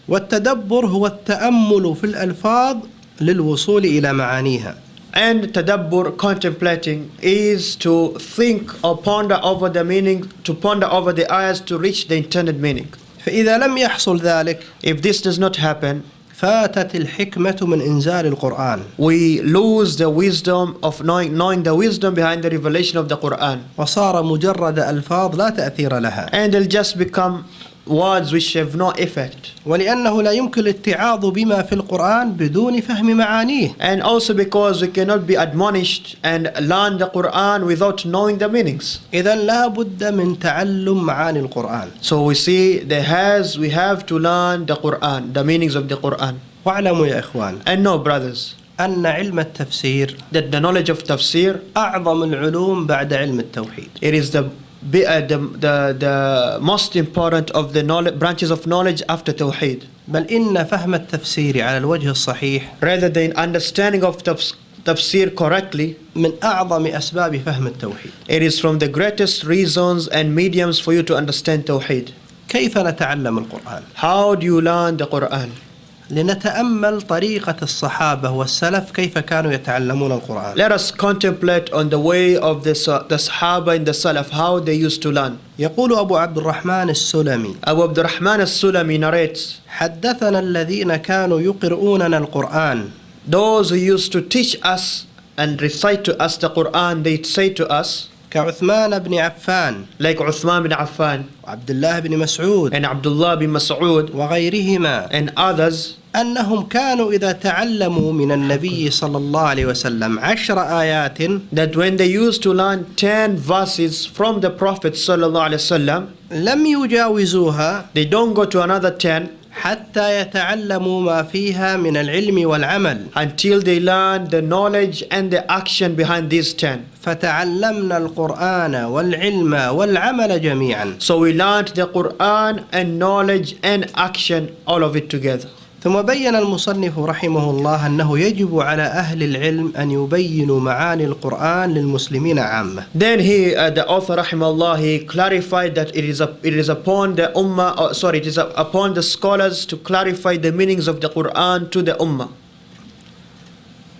والتدبر هو التأمل في الألفاظ للوصول إلى معانيها. And tadabbur, contemplating, is to think or ponder over the meaning, to ponder over the ayahs to reach the intended meaning. فإذا لم يحصل ذلك، If this does not happen, فاتت الحكمة من إنزال القرآن. we lose the wisdom of knowing the wisdom behind the revelation of the Quran. وصار مجرد ألفاظ لا تأثير لها. And they'll just become words which have no effect. ولأنه لا يمكن الاتعاظ بما في القرآن بدون فهم معانيه. And also because we cannot be admonished and learn the Quran without knowing the meanings. إذن لا بد من تعلم معاني القرآن. So we see we have to learn the Quran, the meanings of the Quran. واعلموا يا إخوان And know, brothers, أن علم التفسير that the knowledge of tafsir, أعظم العلوم بعد علم التوحيد. it is the most important of the branches of knowledge after tawheed. بل إن فهم التفسير على الوجه الصحيح Rather than understanding of tafsir correctly, من أعظم أسباب فهم التوحيد. it is from the greatest reasons and mediums for you to understand tawheed. كيف نتعلم القرآن؟ How do you learn the Quran? لنتأمل طريقة الصحابة والسلف كيف كانوا يتعلمون القرآن. Let us contemplate on the way of the Sahaba and the Salaf, how they used to learn. يقول أبو عبد الرحمن السلمي: Abu Abdurrahman al-Sulami narrates, حدثنا الذين كانوا يقرؤوننا القرآن. those who used to teach us and recite to us the Quran, they say to us, كعثمان بن عفان like Uthman bin Affan وعبدالله بن مسعود and Abdullah bin Mas'ud وغيرهما and others, أنهم كانوا إذا تعلموا من النبي صلى الله عليه وسلم 10 آيات that when they used to learn 10 verses from the Prophet sallallahu alaihi wasallam, لم يجاوزوها they don't go to another 10 حتى يتعلموا ما فيها من العلم والعمل until they learn the knowledge and the action behind these 10. فتعلمنا القرآن والعلم والعمل جميعا. So we learned the Quran and knowledge and action, all of it together. ثم بين المصنف رحمه الله أنه يجب على أهل العلم أن يبينوا معاني القرآن للمسلمين عامة. Then the author rahimahullah, he clarified that it is upon the ummah, it is upon the scholars to clarify the meanings of the Quran to the ummah.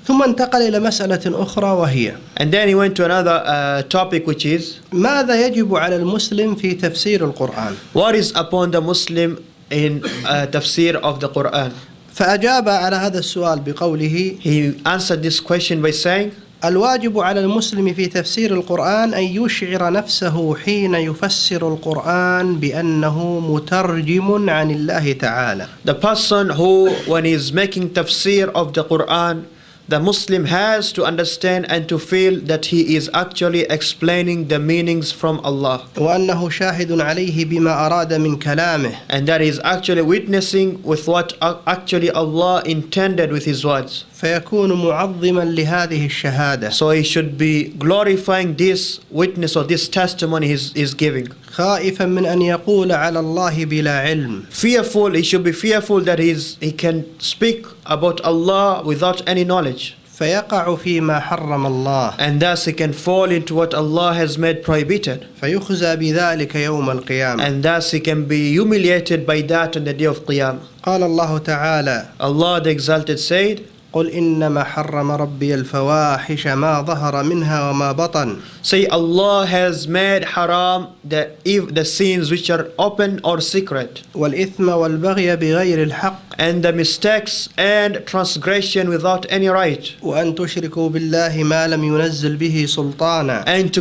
ثم انتقل إلى مسألة أخرى وهي And then he went to another topic, which is ماذا يجب على المسلم في تفسير القرآن؟ what is upon the Muslim in tafsir of the Quran. فأجاب على هذا السؤال بقوله He answered this question by saying, الواجب على المسلم في تفسير القرآن أن يشعر نفسه حين يفسر القرآن بأنه مترجم عن الله تعالى. the person who, when he is making tafsir of the Quran, the Muslim has to understand and to feel that he is actually explaining the meanings from Allah, وأنه شاهد عليه بما أراد من كلامه. and that he is actually witnessing with what actually Allah intended with his words. فيكون معظما لهذه الشهادة. So he should be glorifying this witness or this testimony he is giving. خائفا من أن يقول على الله بلا علم. Fearful, he should be fearful that he can speak about Allah without any knowledge. فيقع فيما حرم الله. And thus he can fall into what Allah has made prohibited. فيخزى بذلك يوم القيامة. And thus he can be humiliated by that on the day of Qiyamah. قال الله تعالى Allah the Exalted said, قل إنما حرم ربي الفواحش ما ظهر منها وما بطن. say Allah has made haram the sins which are open or secret, والإثم والبغي بغير الحق. and the mistakes and transgression without any right, وأن تشركوا بالله ما لم ينزل به سلطانا. and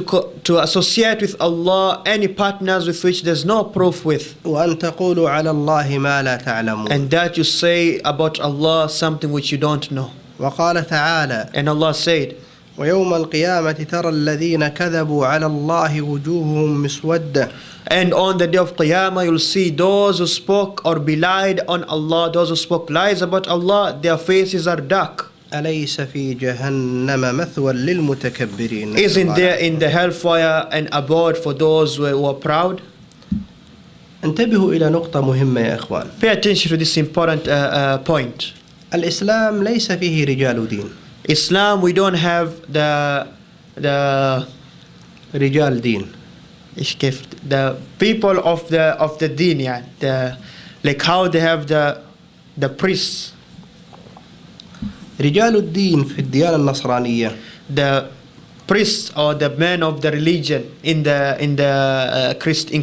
to associate with Allah any partners with which there's no proof with, وأن تقولوا على الله ما لا تعلمون. and that you say about Allah something which you don't know. وقال تعالى And Allah said, ويوم القيامة ترى الذين كذبوا على الله وجوههم مسودة. and on the day of Qiyamah you'll see those who spoke or belied on Allah, those who spoke lies about Allah, their faces are dark. أليس في جهنم مثوى للمتكبرين. Isn't there in the hellfire an abode for those who are proud? انتبهوا إلى نقطة مهمة يا إخوان. Pay attention to this important point. الإسلام ليس فيه رجال دين. Islam, we don't have the رجال دين. the people of the deen, yeah, like how they have the priests. رجال الدين في الديانة النصرانية The priests or the men of the religion in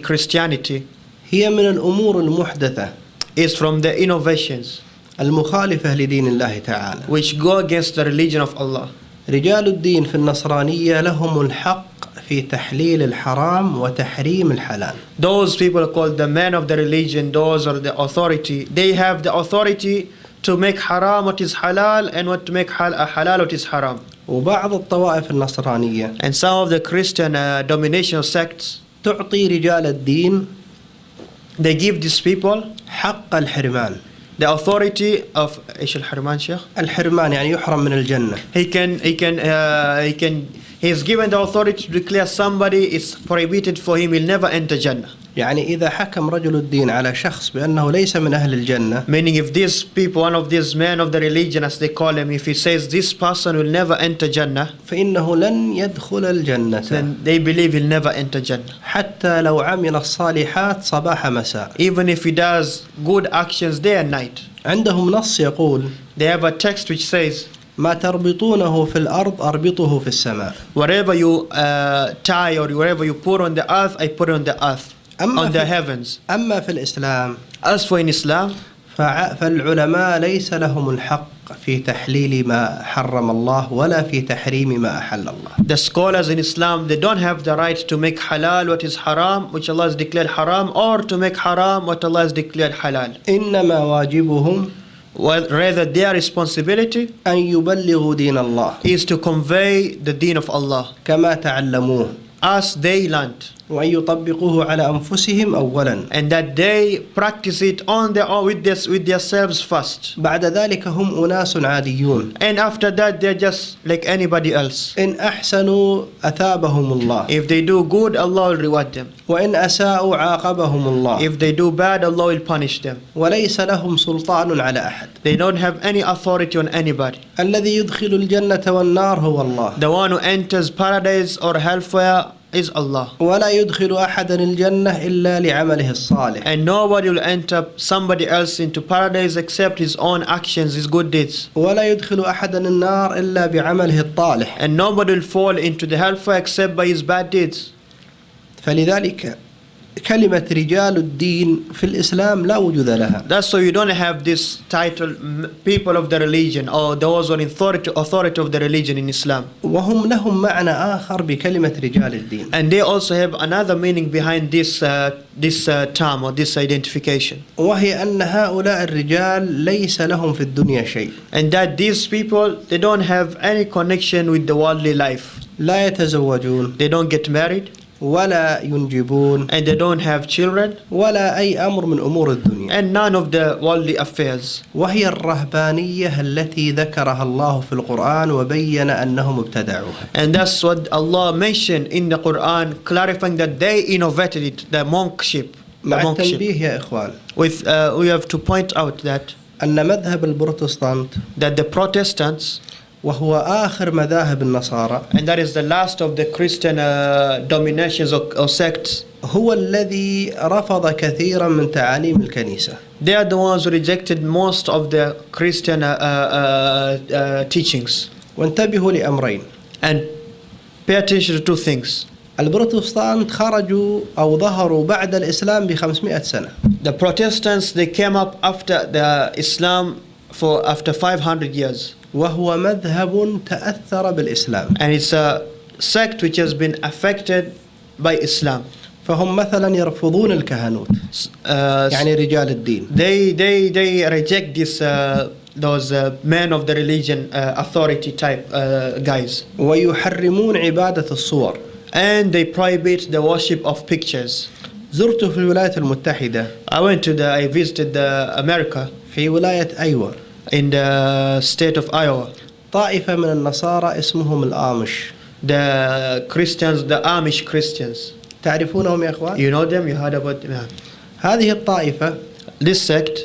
Christianity هي من الأمور المحدثة is from the innovations المخالفة لدين الله تعالى. which go against the religion of Allah. رجال الدين في النصرانية لهم الحق في تحليل الحرام وتحريم الحلال. Those people are called the men of the religion, those are the authority. They have the authority to make haram what is halal and what to make halal what is haram. وبعض الطوائف النصرانية And some of the Christian dominational sects, تعطي رجال الدين they give these people حق الحرمان. the authority of إيش الحرمان شيخ؟ الحرمان يعني يحرم من الجنة. He is given the authority to declare somebody is prohibited for him, he'll never enter Jannah. يعني إذا حكم رجل الدين على شخص بأنه ليس من أهل الجنة. Meaning if these people, one of these men of the religion as they call him, if he says this person will never enter Jannah, فإنه لن يدخل الجنة. then they believe he'll never enter Jannah. حتى لو عمل الصالحات صباح مساء. Even if he does good actions day and night. عندهم نص يقول They have a text which says, ما تربطونه في الأرض أربطه في السماء. whatever you tie or whatever you put on the earth, I put it on the earth, on the heavens. أما في الإسلام As for in Islam, فالعلماء ليس لهم الحق في تحليل ما حرم الله ولا في تحريم ما أحل الله. The scholars in Islam, they don't have the right to make halal what is haram, which Allah has declared haram, or to make haram what Allah has declared halal. إنما واجبهم Well, rather their responsibility أن يبلغوا دين الله is to convey the deen of Allah كما تعلموه as they learned, وأن يطبقوه على أنفسهم أولا. and that they practice it on their own with themselves first. بعد ذلك هم أناس عاديون. And after that, they're just like anybody else. إن أحسنوا أثابهم الله. If they do good, Allah will reward them. وإن أساءوا عاقبهم الله. If they do bad, Allah will punish them. وليس لهم سلطان على أحد. They don't have any authority on anybody. الذي يدخل الجنة والنار هو الله. The one who enters paradise or hellfire is Allah. ولا يدخل أحدا الجنة إلا لعمله الصالح. And nobody will enter somebody else into paradise except his own actions, his good deeds. ولا يدخل أحدا النار إلا بعمله الطالح. And nobody will fall into the hellfire except by his bad deeds. فلذلك كلمة رجال الدين في الإسلام لا وجود لها. That's why you don't have this title, people of the religion, or those on authority of the religion in Islam. وهم لهم معنى آخر بكلمة رجال الدين. And they also have another meaning behind this term or this identification. وهي أن هؤلاء الرجال ليس لهم في الدنيا شيء. And that these people, they don't have any connection with the worldly life. لا يتزوجون. They don't get married. ولا ينجبون. And they don't have children. ولا أي أمر من أمور الدنيا. And none of the worldly affairs. وهي الرهبانية التي ذكرها الله في القرآن وبين أنهم ابتدعوها. And that's what Allah mentioned in the Quran, clarifying that they innovated it, the monkship. مع التنبيه يا إخوان. We have to point out that أن مذهب البروتستانت the Protestants, وهو آخر مذاهب النصارى, and that is the last of the Christian dominations or sects, هو الذي رفض كثيرا من تعاليم الكنيسة. they are the ones who rejected most of the Christian teachings. وانتبهوا لأمرين. And pay attention to two things. البروتستانت خرجوا أو ظهروا بعد الإسلام ب500 سنة. The Protestants, they came up after the Islam after 500 years. وهو مذهب تأثر بالإسلام. And it's a sect which has been affected by Islam. فهم مثلا يرفضون الكهنوت. يعني رجال الدين. They reject this those men of the religion authority type guys. ويحرمون عبادة الصور. And they prohibit the worship of pictures. زرت في الولايات المتحدة. I visited America. في ولاية أيوا. In the state of Iowa. طائفة من النصارى اسمهم الآمش. The Christians, the Amish Christians. تعرفونهم يا أخوان؟ You know them? You heard about them? هذه الطائفة This sect,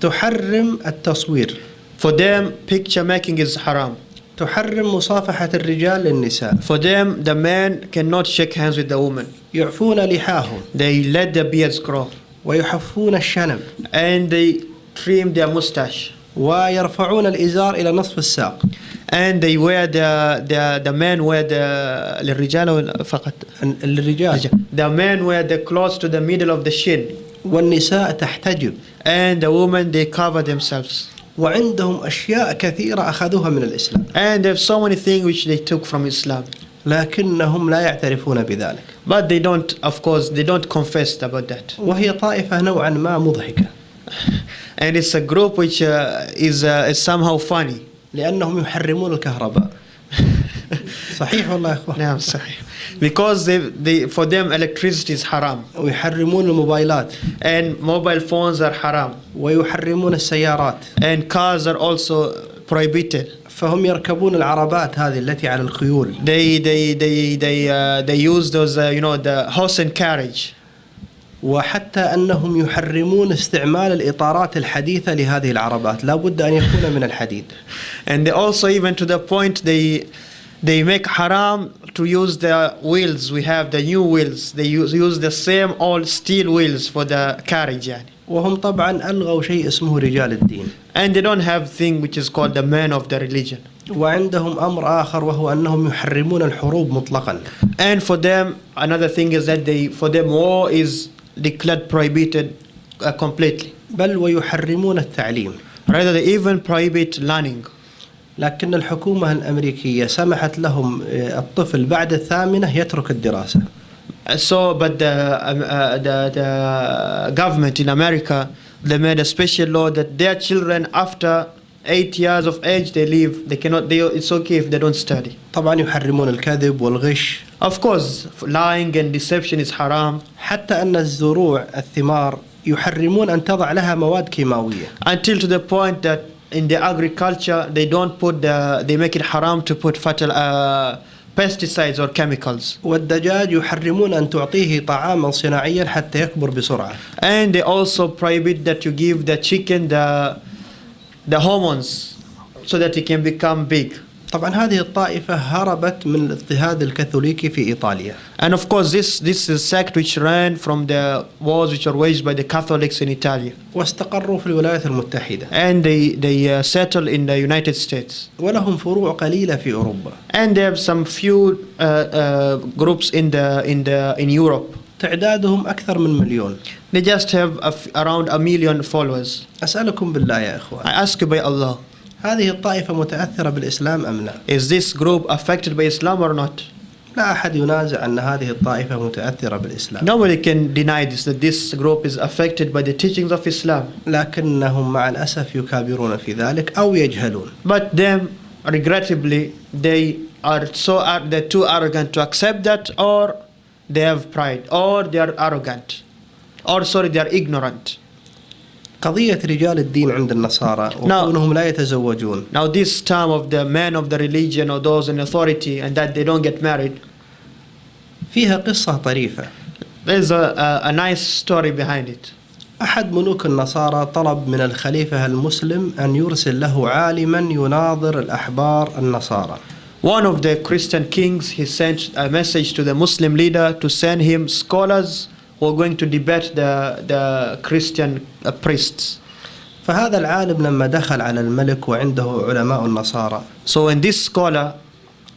تحرم التصوير. for them picture making is haram. تحرم مصافحة الرجال للنساء. For them the men cannot shake hands with the women. يعفون لحاهم. They let their beards grow. ويحفون الشنب. And they trim their mustache. ويرفعون الإزار إلى نصف الساق. And they wear the men wear للرجال فقط. الرجال. The men wear the clothes to the middle of the shin. والنساء تحتجب. And the women, they cover themselves. وعندهم أشياء كثيرة أخذوها من الإسلام. And there's so many things which they took from Islam. لكنهم لا يعترفون بذلك. But they don't, of course, they don't confess about that. وهي طائفة نوعا ما مضحكة. And it's a group which is somehow funny. لأنهم يحرمون الكهرباء. صحيح والله يا إخوان. نعم صحيح. Because for them electricity is haram. ويحرمون الموبايلات. And mobile phones are haram. ويحرمون السيارات. And cars are also prohibited. فهم يركبون العربات هذه التي على الخيول. They use those the horse and carriage. وحتى أنهم يحرمون استعمال الإطارات الحديثة لهذه العربات، لا بد أن يكون من الحديد. And they also even to the point they make haram to use the wheels. We have the new wheels. They use the same old steel wheels for the carriage يعني. وهم طبعا ألغوا شيء اسمه رجال الدين. And they don't have thing which is called the men of the religion. وعندهم أمر آخر وهو أنهم يحرمون الحروب مطلقا. And for them another thing is that for them war is declared prohibited completely. بل ويحرمون التعليم. Rather, they even prohibit learning. لكن الحكومة الأمريكية سمحت لهم الطفل بعد الثامنة يترك الدراسة. So, but the government in America, they made a special law that their children after 8 years of age they leave. They cannot. It's okay if they don't study. طبعا يحرمون الكذب والغش. Of course, lying and deception is haram. حتى أن الزروع الثمار يحرمون أن تضع لها مواد كيماوية. Until to the point that in the agriculture they don't put they make it haram to put pesticides or chemicals. والدجاج يحرمون أن تعطيه طعاما صناعيا حتى يكبر بسرعة. And they also prohibit that you give the chicken the hormones so that it can become big. طبعا هذه الطائفة هربت من الاضطهاد الكاثوليكي في إيطاليا. And of course this is a sect which ran from the wars which are waged by the Catholics in Italy. واستقروا في الولايات المتحدة. And they settle in the United States. ولهم فروع قليلة في أوروبا. And they have some few groups in Europe. تعدادهم أكثر من 1,000,000. They just have around 1 million followers. أسألكم بالله يا إخوان. I ask you by Allah, هذه الطائفة متأثرة بالإسلام أم لا؟ is this group affected by Islam or not? لا أحد ينازع أن هذه الطائفة متأثرة بالإسلام. Nobody can deny this, that this group is affected by the teachings of Islam. لكنهم مع الأسف يكابرون في ذلك أو يجهلون. But them, regrettably, they're too arrogant to accept that, or they have pride, or they are arrogant, they are ignorant. قضية رجال الدين عند النصارى وكونهم لا يتزوجون. Now this term of the men of the religion or those in authority and that they don't get married. فيها قصة طريفة. There's a nice story behind it. أحد ملوك النصارى طلب من الخليفة المسلم أن يرسل له عالما يناظر الأحبار النصارى. One of the Christian kings, he sent a message to the Muslim leader to send him scholars who are going to debate the Christian priests. فهذا العالم لما دخل على الملك وعنده علماء النصارى. So when this scholar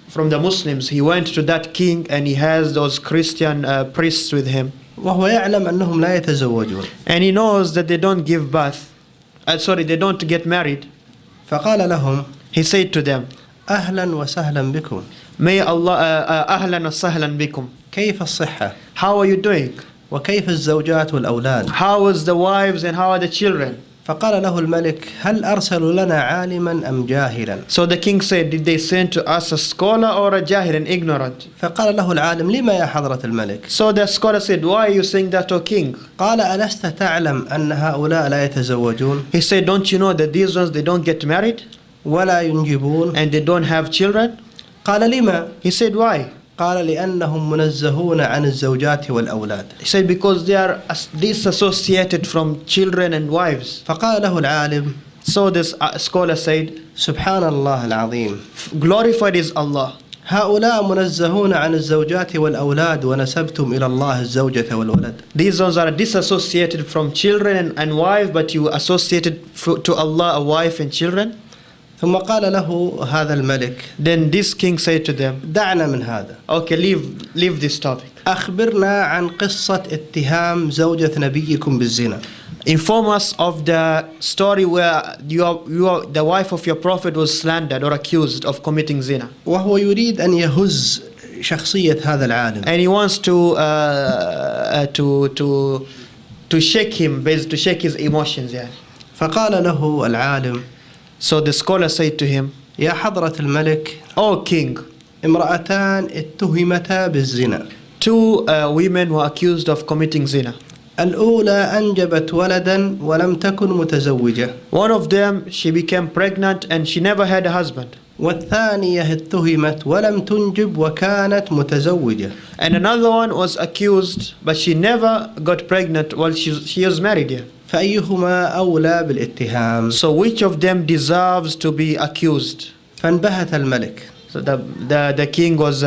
from the Muslims, he went to that king and he has those Christian priests with him. وهو يعلم أنهم لا يتزوجون. And he knows that they don't give birth. They don't get married. فقال لهم. He said to them, أهلا وسهلا بكم. May Allah أهلا وسهلا بكم. كيف الصحة؟ How are you doing? وكيف الزوجات والأولاد؟ How is the wives and how are the children? فقال له الملك هل أرسلوا لنا عالما أم جاهلا؟ So the king said, did they send to us a scholar or a jahil, an ignorant? فقال له العالم لما يا حضرة الملك؟ So the scholar said, why are you saying that, O king? قال ألست تعلم أن هؤلاء لا يتزوجون؟ He said, don't you know that these ones, they don't get married? ولا ينجبون؟ And they don't have children? قال لما؟ He said, why? قال لأنهم منزهون عن الزوجات والأولاد. He said, because they are disassociated from children and wives. فقال له العالم. So this scholar said, سبحان الله العظيم. glorified is Allah. هؤلاء منزهون عن الزوجات والأولاد ونسبتم إلى الله الزوجة والولد. These ones are disassociated from children and wife, but you associated to Allah a wife and children. ثم قال له هذا الملك. Then this king said to them, دعنا من هذا. okay, leave this topic. أخبرنا عن قصة اتهام زوجة نبيكم بالزنا. Inform us of the story where the wife of your prophet was slandered or accused of committing zina. وهو يريد أن يهز شخصية هذا العالم. And he wants to shake him, to shake his emotions. Yeah. فقال له العالم. So the scholar said to him, يا حضرة الملك. O king, امرأتان اتهمتا بالزنا. Two women were accused of committing zina. الأولى أنجبت ولدا ولم تكن متزوجة. One of them, she became pregnant and she never had a husband. والثانية اتهمت ولم تنجب وكانت متزوجة. And another one was accused, but she never got pregnant while she was married. Yeah. فأيهما أولى بالاتهام؟ So which of them deserves to be accused? فانبهت الملك. So the king was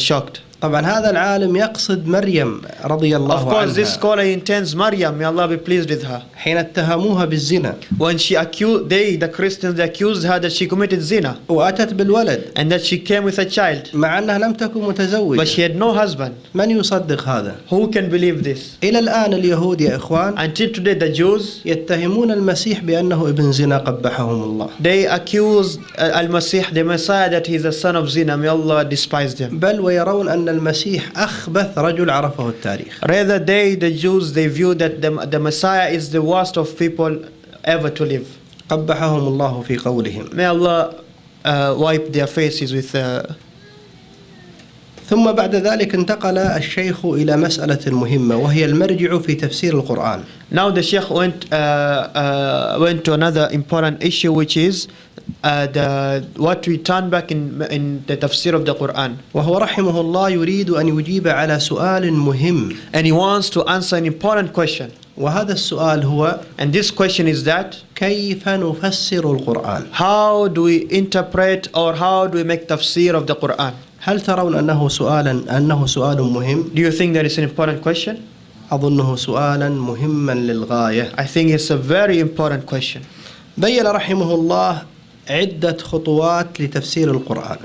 shocked. طبعا هذا العالم يقصد مريم رضي Of الله course, this عنها scholar intends Maryam, may Allah be pleased with her. حين اتهموها بالزنا When she accused, the Christians, they accused her that she committed zina وأتت بالولد and that she came with a child, مع أنها لم تكن but متزوجة. she had no husband. من يصدق هذا؟ Who can believe this? إلى الآن اليهود يا إخوان Until today, the Jews, يتهمون المسيح بأنه ابن زنا قبحهم الله. they accuse Al-Masih, the Messiah, that he is a son of zina. May Allah despise them. بل ويرون أن المسيح أخبث رجل عرفه التاريخ. Rather, the Jews, they view that the Messiah is the worst of people ever to live. قبحهم الله في قولهم. May Allah wipe their faces with. ثم بعد ذلك انتقل الشيخ إلى مسألة مهمة وهي المرجع في تفسير القرآن. Now the Sheikh went to another important issue, which is what we turn back in the tafsir of the Quran. وهو رحمه الله يريد أن يجيب على سؤال مهم. And he wants to answer an important question. وهذا السؤال هو And this question is that كيف نفسر القرآن؟ how do we interpret or how do we make tafsir of the Quran? هل ترون أنه سؤال مهم؟ Do you think that it's an important question? أظنه سؤالا مهما للغاية. I think it's a very important question. بين رحمه الله عدة خطوات لتفسير القرآن.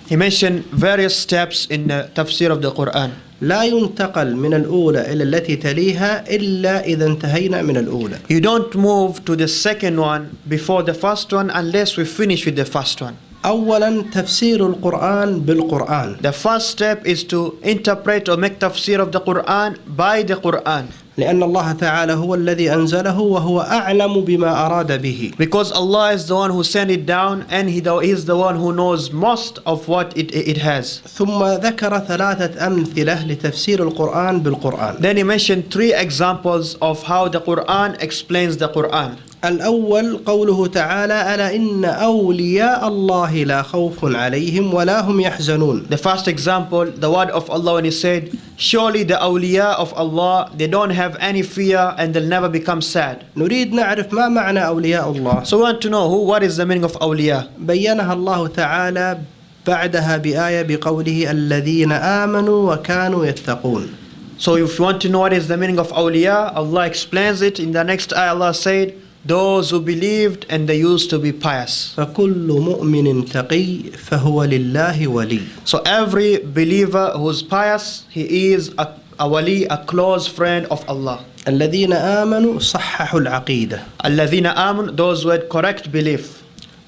He mentioned various steps in the tafsir of the Quran. لا ينتقل من الأولى إلى التي تليها إلا إذا انتهينا من الأولى. You don't move to the second one before the first one unless we finish with the first one. أولا تفسير القرآن بالقرآن. The first step is to interpret or make tafsir of the Quran by the Quran. لأن الله تعالى هو الذي أنزله وهو أعلم بما أراد به. Because Allah is the one who sent it down and He is the one who knows most of what it has. ثم ذكر ثلاثة أمثلة لتفسير القرآن بالقرآن. Then He mentioned 3 examples of how the Quran explains the Quran. الأول قوله تعالى ألا إن أولياء الله لا خوف عليهم ولا هم يحزنون. The first example, the word of Allah when He said, surely the awliya of Allah, they don't have any fear and they'll never become sad. نريد نعرف ما معنى أولياء الله. So we want to know what is the meaning of awliya. بينها الله تعالى بعدها بآية بقوله الذين آمنوا وكانوا يتقون. So if you want to know what is the meaning of awliya, Allah explains it in the next ayah. Allah said, those who believed and they used to be pious. فكل مؤمن تقي فهو لله ولي. So every believer who's pious, he is a wali, a close friend of Allah. الذين آمنوا صححوا العقيدة. الذين آمنوا, those who had correct belief.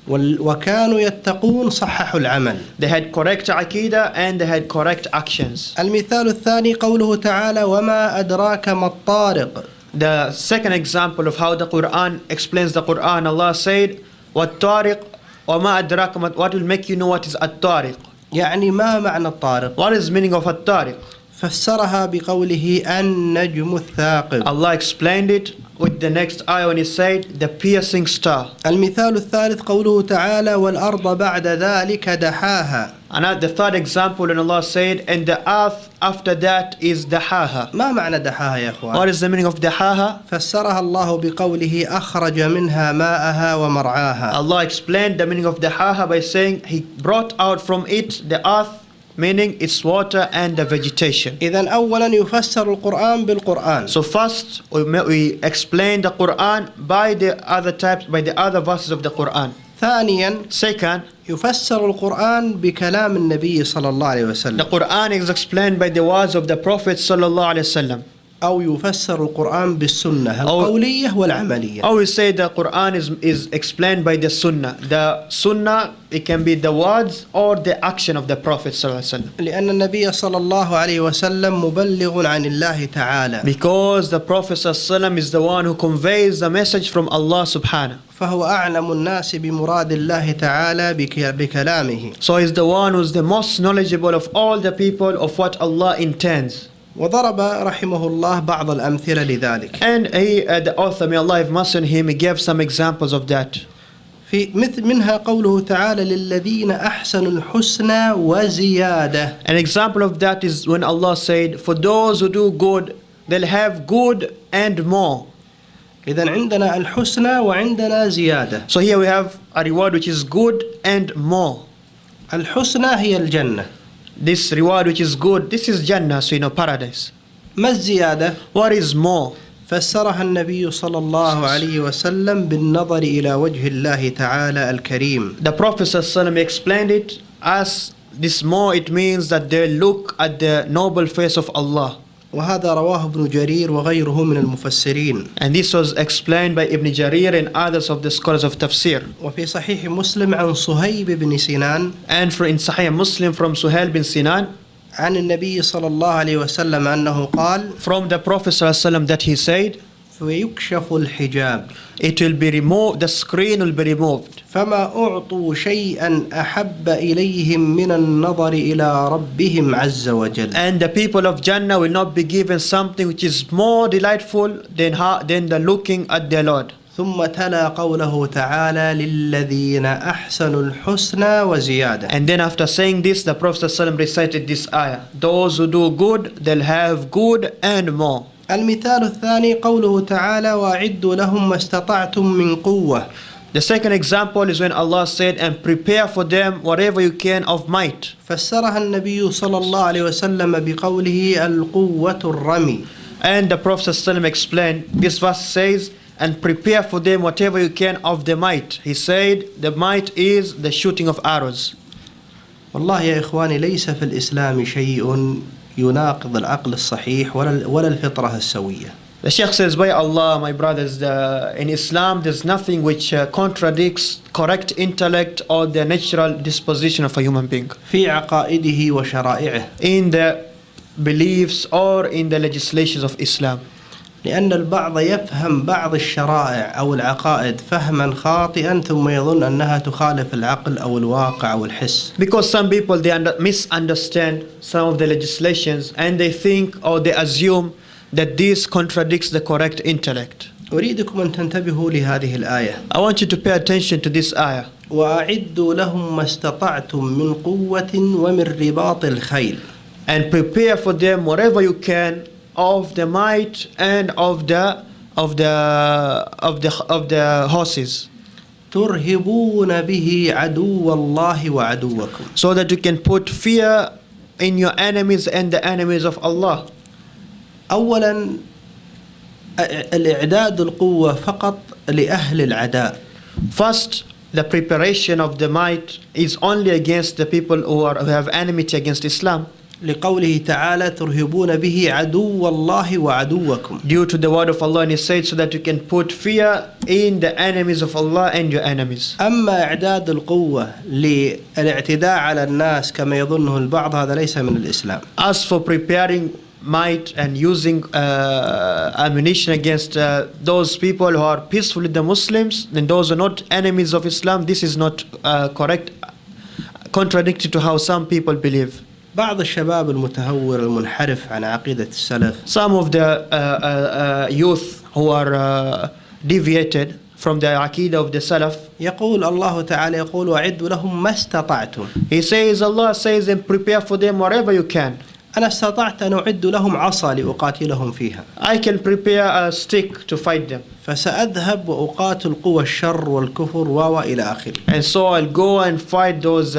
وكانوا يتقون صححوا العمل. They had correct aqidah and they had correct actions. المثال الثاني قوله تعالى وما أدراك ما الطارق. The second example of how the Quran explains the Quran, Allah said, وَالطَّارِقُ وَمَا أَدْرَاكَ, what will make you know what is الطارق? يعني ما معنى الطارق؟ What is the meaning of الطارق? فسرها بقوله النجم الثاقب. Allah explained it with the next ayah when He said, the piercing star. المثال الثالث قوله تعالى والأرض بعد ذلك دحاها. And the third example when Allah said, and the earth after that is dahaha. ما معنى دحاها يا أخوان؟ What is the meaning of dahaha? فسرها الله بقوله أخرج منها ماءها ومرعاها. Allah explained the meaning of dahaha by saying He brought out from it the earth, meaning its water and the vegetation. إذن أولا يفسر القرآن بالقرآن. So first we explain the Quran by the other verses of the Quran. ثانيا Second, يفسر القرآن بكلام النبي صلى الله عليه the وسلم. Quran is explained by the words of the Prophet sallallahu alaihi wasallam. أو يفسر القرآن بالسنة القولية والعملية. Or we say the Quran is explained by the Sunnah. The Sunnah, it can be the words or the action of the Prophet sallallahu alaihi wasallam. لأن النبي صلى الله عليه وسلم مبلغ عن الله تعالى. Because the Prophet sallallahu alaihi wasallam is the one who conveys the message from Allah subhanahu. فهو أعلم الناس بمراد الله تعالى بكلامه. So he's the one who's the most knowledgeable of all the people of what Allah intends. وضرب رحمه الله بعض الأمثلة لذلك. And the author, may Allah have mercy on him, he gave some examples of that. في مثل منها قوله تعالى للذين أحسنوا الحسنى وزيادة. An example of that is when Allah said, for those who do good, they'll have good and more. إذن عندنا الحسنى وعندنا زيادة. So here we have a reward which is good and more. الحسنى هي الجنة. this reward which is good, this is Jannah, so paradise. ما الزيادة؟ What is more? فسرها النبي صلى الله عليه وسلم بالنظر إلى وجه الله تعالى الكريم. The Prophet ﷺ explained it as this more, it means that they look at the noble face of Allah. وهذا رواه ابن جرير وغيره من المفسرين. And this was explained by Ibn Jarir and others of the scholars of Tafseer. وفي صحيح مسلم عن صهيب بن سنان And in Sahih Muslim from Suhail bin Sinan, عن النبي صلى الله عليه وسلم أنه قال: from the Prophet ﷺ that he said, فيكشف الحجاب it will be removed, the screen will be removed. فما أعطوا شيئا أحب إليهم من النظر إلى ربهم عز وجل. And the people of Jannah will not be given something which is more delightful than the looking at their Lord. ثم تلا قوله تعالى للذين أحسنوا الحسنى وزيادة. And then after saying this, the Prophet ﷺ recited this ayah: those who do good, they'll have good and more. المثال الثاني قوله تعالى وأعدوا لهم ما استطعتم من قوة. The second example is when Allah said, and prepare for them whatever you can of might. فسرها النبي صلى الله عليه وسلم بقوله القوة الرمي. And the Prophet ﷺ explained, this verse says, and prepare for them whatever you can of the might. He said, the might is the shooting of arrows. والله يا إخواني ليس في الإسلام شيء يناقض العقل الصحيح ولا الفطرة السوية. The Sheikh says, by Allah, my brothers, in Islam there's nothing which contradicts correct intellect or the natural disposition of a human being. في عقائده وشرائعه. In the beliefs or in the legislations of Islam. لأن البعض يفهم بعض الشرائع أو العقائد فهما خاطئا ثم يظن أنها تخالف العقل أو الواقع أو الحس. Because some people they misunderstand some of the legislations and they think or they assume that this contradicts the correct intellect. أريدكم أن تنتبهوا لهذه الآية. I want you to pay attention to this ayah. وأعدوا لهم ما استطعتم من قوة ومن رباط الخيل. And prepare for them whatever you can of the might and of the horses. ترهبون به عدو الله وعدوكم. So that you can put fear in your enemies and the enemies of Allah. أولا الإعداد القوة فقط لأهل العداء. First, the preparation of the might is only against the people who have enmity against Islam. لقوله تعالى ترهبون به عدو الله وعدوكم. Due to the word of Allah, and He said, so that you can put fear in the enemies of Allah and your enemies. أما إعداد القوة للاعتداء على الناس كما يظنه البعض هذا ليس من الإسلام. As for preparing might and using ammunition against those people who are peaceful with the Muslims, then those are not enemies of Islam. This is not correct, contradictory to how some people believe. بعض الشباب المتهور المنحرف عن عقيدة السلف. Some of the youth who are deviated from the aqidah of the Salaf. يقول الله تعالى يقول وأعدوا لهم ما استطعتم. He says, Allah says, and prepare for them whatever you can. أنا استطعت أن أعد لهم عصا لأقاتلهم فيها. I can prepare a stick to fight them. فسأذهب وأقاتل قوى الشر والكفر وإلى آخره. And so I'll go and fight those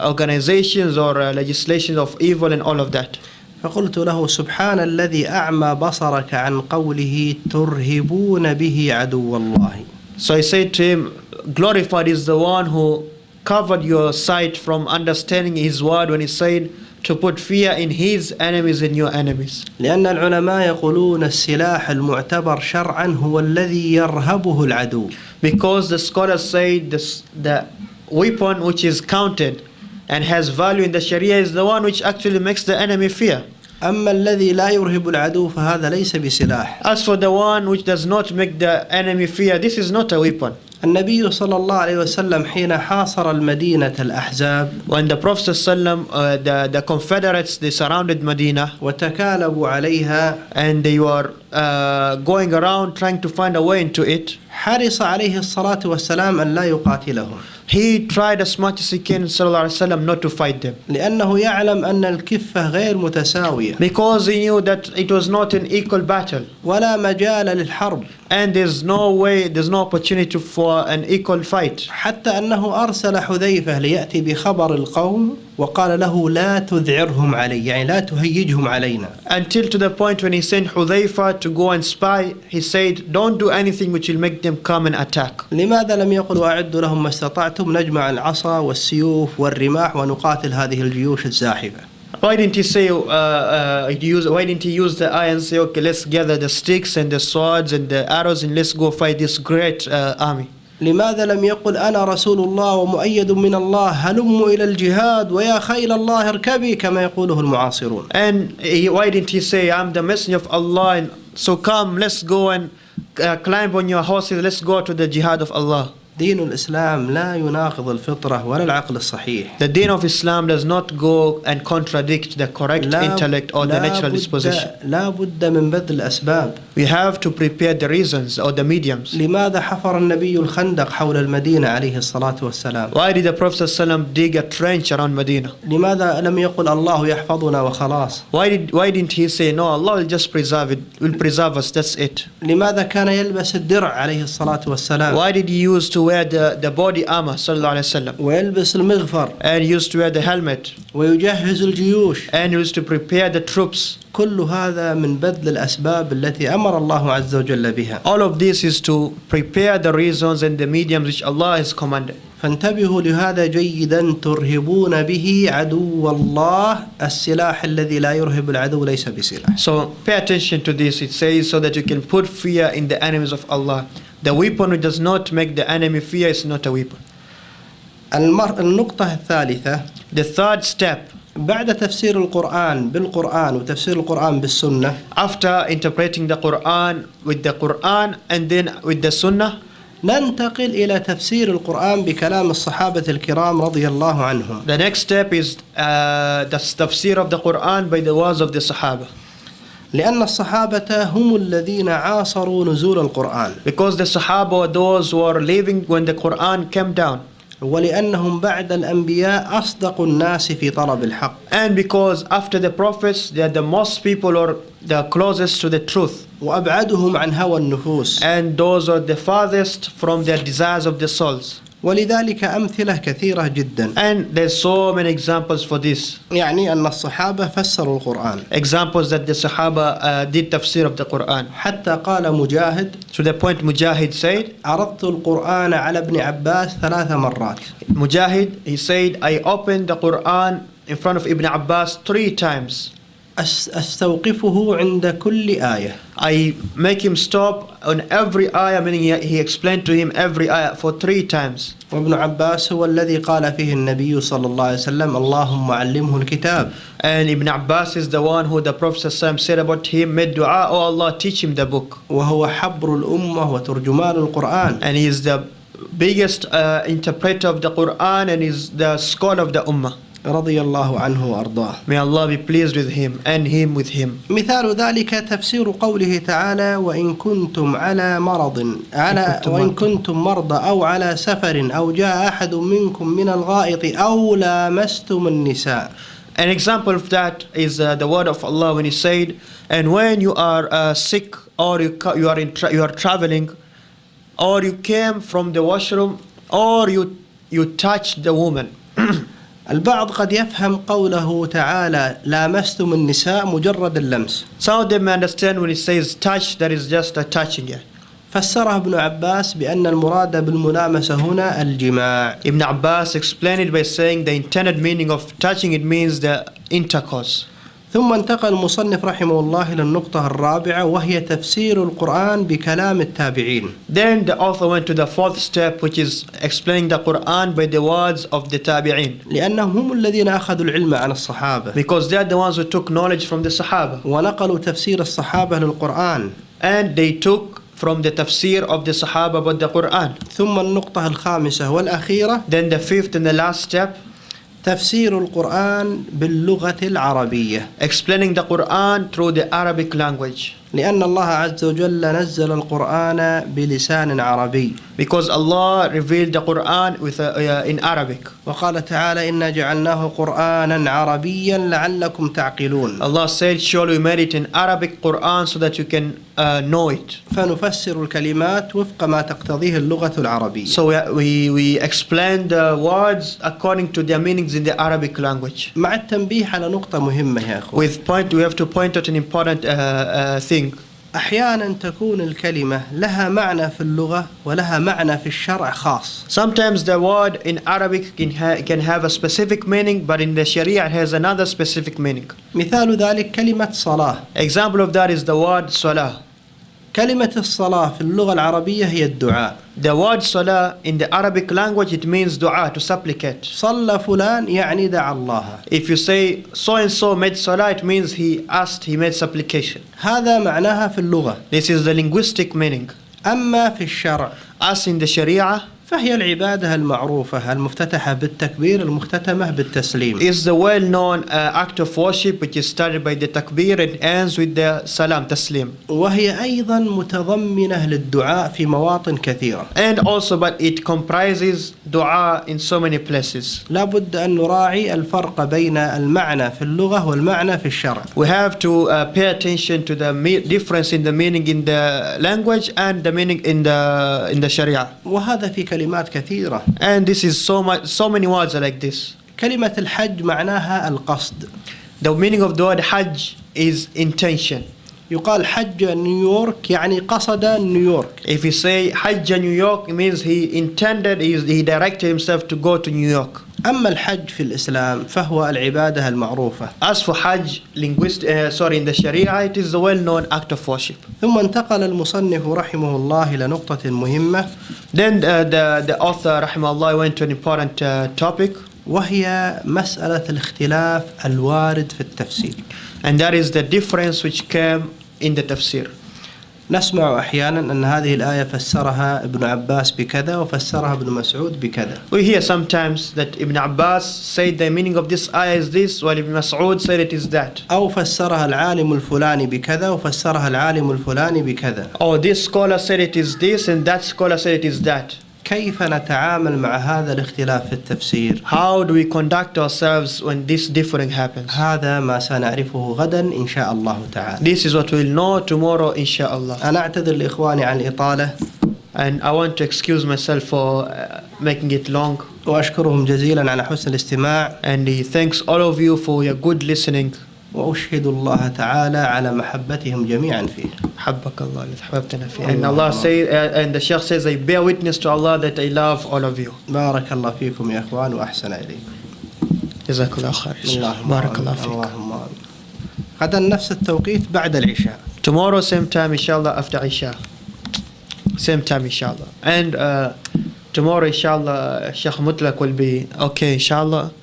organizations or legislations of evil and all of that. فقلت له سبحان الذي أعمى بصرك عن قوله ترهبون به عدو الله. So I said to him, glorified is the one who covered your sight from understanding his word when he said to put fear in his enemies and your enemies. لأن العلماء يقولون السلاح المعتبر شرعا هو الذي يرهبه العدو. Because the scholars say the weapon which is counted and has value in the Sharia is the one which actually makes the enemy fear. أما الذي لا يرهب العدو فهذا ليس بسلاح. As for the one which does not make the enemy fear, this is not a weapon. النبي صلى الله عليه وسلم حين حاصر المدينة الأحزاب. When the Prophet ﷺ, the Confederates, they surrounded Medina. وتكالبوا عليها. And they were going around trying to find a way into it. حرص عليه الصلاة والسلام أن لا يقاتلهم. he tried as much as he can, sallallahu alaihi wasallam, not to fight them. لأنه يعلم أن الكفة غير متساوية Because he knew that it was not an equal battle. ولا مجال للحرب. And there's no way, there's no opportunity for an equal fight. حتى أنه أرسل حذيفة ليأتي بخبر القوم وقال له لا تذعرهم علي، يعني لا تهيجهم علينا. Until to the point when he sent Hudhayfa to go and spy, he said, don't do anything which will make them come and attack. لماذا لم يقل وأعدوا لهم ما استطعتم نجمع العصا والسيوف والرماح ونقاتل هذه الجيوش الزاحفة؟ Why didn't he say, why didn't he use the eye and say, okay, let's gather the sticks and the swords and the arrows and let's go fight this great army? لماذا لم يقل أنا رسول الله ومؤيد من الله هلموا إلى الجهاد ويا خيل الله اركبي كما يقوله المعاصرون؟ And why didn't he say, I'm the messenger of Allah, and so come, let's go and climb on your horses, let's go to the jihad of Allah. دين الإسلام لا يناقض الفطرة ولا العقل الصحيح. The deen of Islam does not go and contradict the correct intellect or the natural disposition. لا بد من بذل الأسباب. We have to prepare the reasons or the mediums. لماذا حفر النبي الخندق حول المدينة عليه الصلاة والسلام؟ Why did the Prophet ﷺ dig a trench around Medina? لماذا لم يقل الله يحفظنا وخلاص؟ Why didn't he say, no, Allah will just preserve it, will preserve us, that's it? لماذا كان يلبس الدرع عليه الصلاة والسلام؟ Why did he use to wear the body armor, sallallahu alayhi wasallam, ويلبس المغفر and used to wear the helmet, ويجهز الجيوش؟ and used to prepare the troops? كل هذا من بذل الأسباب التي أمر الله عز وجل بها. All of this is to prepare the reasons and the mediums which Allah has commanded. فانتبهوا لهذا جيدا ترهبون به عدو الله السلاح الذي لا يرهب العدو ليس بسلاح. So pay attention to this. It says so that you can put fear in the enemies of Allah. The weapon which does not make the enemy fear is not a weapon. النقطة الثالثة. The third step. بعد تفسير القرآن بالقرآن وتفسير القرآن بالسنة. After interpreting the Quran with the Quran and then with the Sunnah, ننتقل إلى تفسير القرآن بكلام الصحابة الكرام رضي الله عنهم. The next step is the tafsir of the Quran by the words of the Sahaba. لأن الصحابة هم الذين عاصروا نزول القرآن. Because the Sahaba were those who were living when the Quran came down. ولأنهم بعد الأنبياء أصدق الناس في طلب الحق. And because after the prophets they are the most people or the closest to the truth. وأبعدهم عن هوى النفوس. And those are the farthest from the desires of the souls. ولذلك أمثلة كثيرة جدا. And there's so many examples for this. يعني أن الصحابة فسروا القرآن. Examples that the Sahaba did tafsir of the Quran. حتى قال مجاهد. To the point Mujahid said. عرضت القرآن على ابن عباس 3 مرات. Mujahid, he said, I opened the Quran in front of Ibn Abbas 3 times. أستوقفه عند كل آية. I make him stop on every ayah, meaning he explained to him every ayah for 3 times. وابن عباس هو الذي قال فيه النبي صلى الله عليه وسلم اللهم علمه الكتاب. And Ibn Abbas is the one who the Prophet ﷺ said about him, made dua, oh Allah, teach him the book. وهو حبر الأمة وترجمان القرآن. And he is the biggest interpreter of the Quran and is the scholar of the Ummah. رضي الله عنه وأرضاه. May Allah be pleased with him and him with him. مثال ذلك تفسير قوله تعالى وإن كنتم وإن كنتم مرضى أو على سفر أو جاء أحد منكم من الغائط أو لامستم النساء. An example of that is the word of Allah when He said, and when you are sick or you are traveling or you came from the washroom or you touched the woman. البعض قد يفهم قوله تعالى لامستم النساء مجرد اللمس. Some of them understand when it says touch, that is just a touching it. فسره ابن عباس بأن المراد بالملامسة هنا الجماع. Ibn Abbas explained it by saying the intended meaning of touching it means the intercourse. ثم انتقل المصنف رحمه الله إلى النقطة الرابعة وهي تفسير القرآن بكلام التابعين. Then the author went to the 4th step, which is explaining the Quran by the words of the tabi'in. لأنهم هم الذين أخذوا العلم عن الصحابة. Because they are the ones who took knowledge from the Sahaba. ونقلوا تفسير الصحابة للقرآن. And they took from the tafsir of the Sahaba about the Quran. ثم النقطة الخامسة والأخيرة. Then the 5th and the last step. تفسير القرآن باللغة العربية. Explaining the Quran through the Arabic language. لأن الله عز وجل نزل القرآن بلسان عربي. Because Allah revealed the Quran in Arabic. وقال تعالى إنا جعلناه قرآنا عربيا لعلكم تعقلون. Allah said, surely we made it in Arabic Quran so that you can know it. فنفسر الكلمات وفق ما تقتضيه اللغة العربية. So we explain the words according to their meanings in the Arabic language. مع التنبيه على نقطة مهمة يا أخوة. We have to point out an important thing. أحيانا تكون الكلمة لها معنى في اللغة ولها معنى في الشرع خاص. Sometimes the word in Arabic can have a specific meaning, but in the Sharia it has another specific meaning. مثال ذلك كلمة صلاة. Example of that is the word salah. كلمة الصلاة في اللغة العربية هي الدعاء. The word salah in the Arabic language it means dua, to supplicate. صلى فلان يعني دعا الله. If you say so and so made salah, it means he made supplication. هذا معناها في اللغة. This is the linguistic meaning. أما في الشرع As in the Sharia, فهي العبادة المعروفة المفتتحة بالتكبير المختتمة بالتسليم. is the well-known act of worship which is started by the takbir and ends with the salam, taslim. وهي أيضا متضمنة للدعاء في مواطن كثيرة. And also, but it comprises dua in so many places. لا بد أن نراعي الفرق بين المعنى في اللغة والمعنى في الشرع. We have to pay attention to the difference in the meaning in the language and the meaning in the Sharia. وهذا في كلمات كثيرة. And this is so many words are like this. كلمة الحج معناها القصد. The meaning of the word hajj is intention. يقال حج نيويورك يعني قصد نيويورك. If you say hajj New York, it means he directed himself to go to New York. أما الحج في الإسلام فهو العبادة المعروفة. As for hajj, in the Sharia, it is the well-known act of worship. ثم انتقل المصنف رحمه الله إلى نقطة مهمة. Then the author rahimahullah went to an important topic. وهي مسألة الاختلاف الوارد في التفسير. And that is the difference which came in the tafsir. نسمع أحيانا أن هذه الآية فسرها ابن عباس بكذا وفسرها ابن مسعود بكذا. We hear sometimes that Ibn Abbas said the meaning of this ayah is this, while Ibn Mas'ud said it is that. أو فسرها العالم الفلاني بكذا وفسرها العالم الفلاني بكذا. Or this scholar said it is this and that scholar said it is that. كيف نتعامل مع هذا الاختلاف في التفسير؟ How do we conduct ourselves when this differing happens? هذا ما سنعرفه غدا إن شاء الله تعالى. This is what we'll know tomorrow inshallah. أنا أعتذر لإخواني عن الإطالة. And I want to excuse myself for making it long. وأشكرهم جزيلا على حسن الاستماع. And he thanks all of you for your good listening. وأشهد الله تعالى على محبتهم جميعا فيه. حبك الله الذي حببتنا فيه. And Allah say, and the Sheikh says, I bear witness to Allah that I love all of you. بارك الله فيكم يا إخوان وأحسن إليكم. جزاك الله خير. بارك الله فيك. اللهم آمين. غدا نفس التوقيت بعد العشاء. Tomorrow same time inshallah after Isha. Same time inshallah. And tomorrow inshallah Sheikh Mutlaq will be okay inshallah.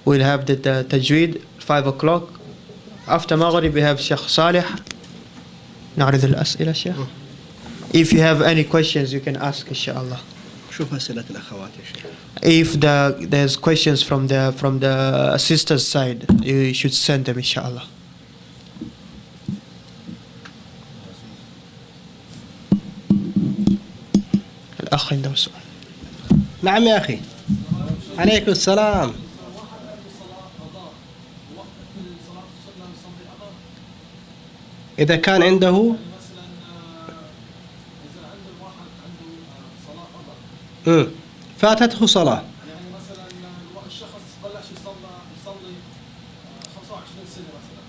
We'll have the tajweed 5 o'clock. After Maghrib we have Sheikh Salih. نعرض الأسئلة شيخ. If you have any questions you can ask inshallah. شوف أسئلة الأخوات يا شيخ. If there's questions from the sisters side, you should send them inshallah. الأخ عنده سؤال. نعم يا أخي. عليكم السلام. إذا كان عنده فاتته صلاة. يعني مثلا الشخص بلش يصلي 25 سنة مثلا،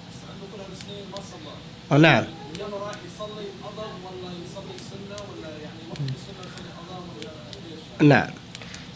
بس عنده كل هالسنين ما صلى. نعم. اليوم راح يصلي قضاء ولا يصلي سنة ولا يعني وقت السنة يصلي قضاء ولا ايش؟ نعم.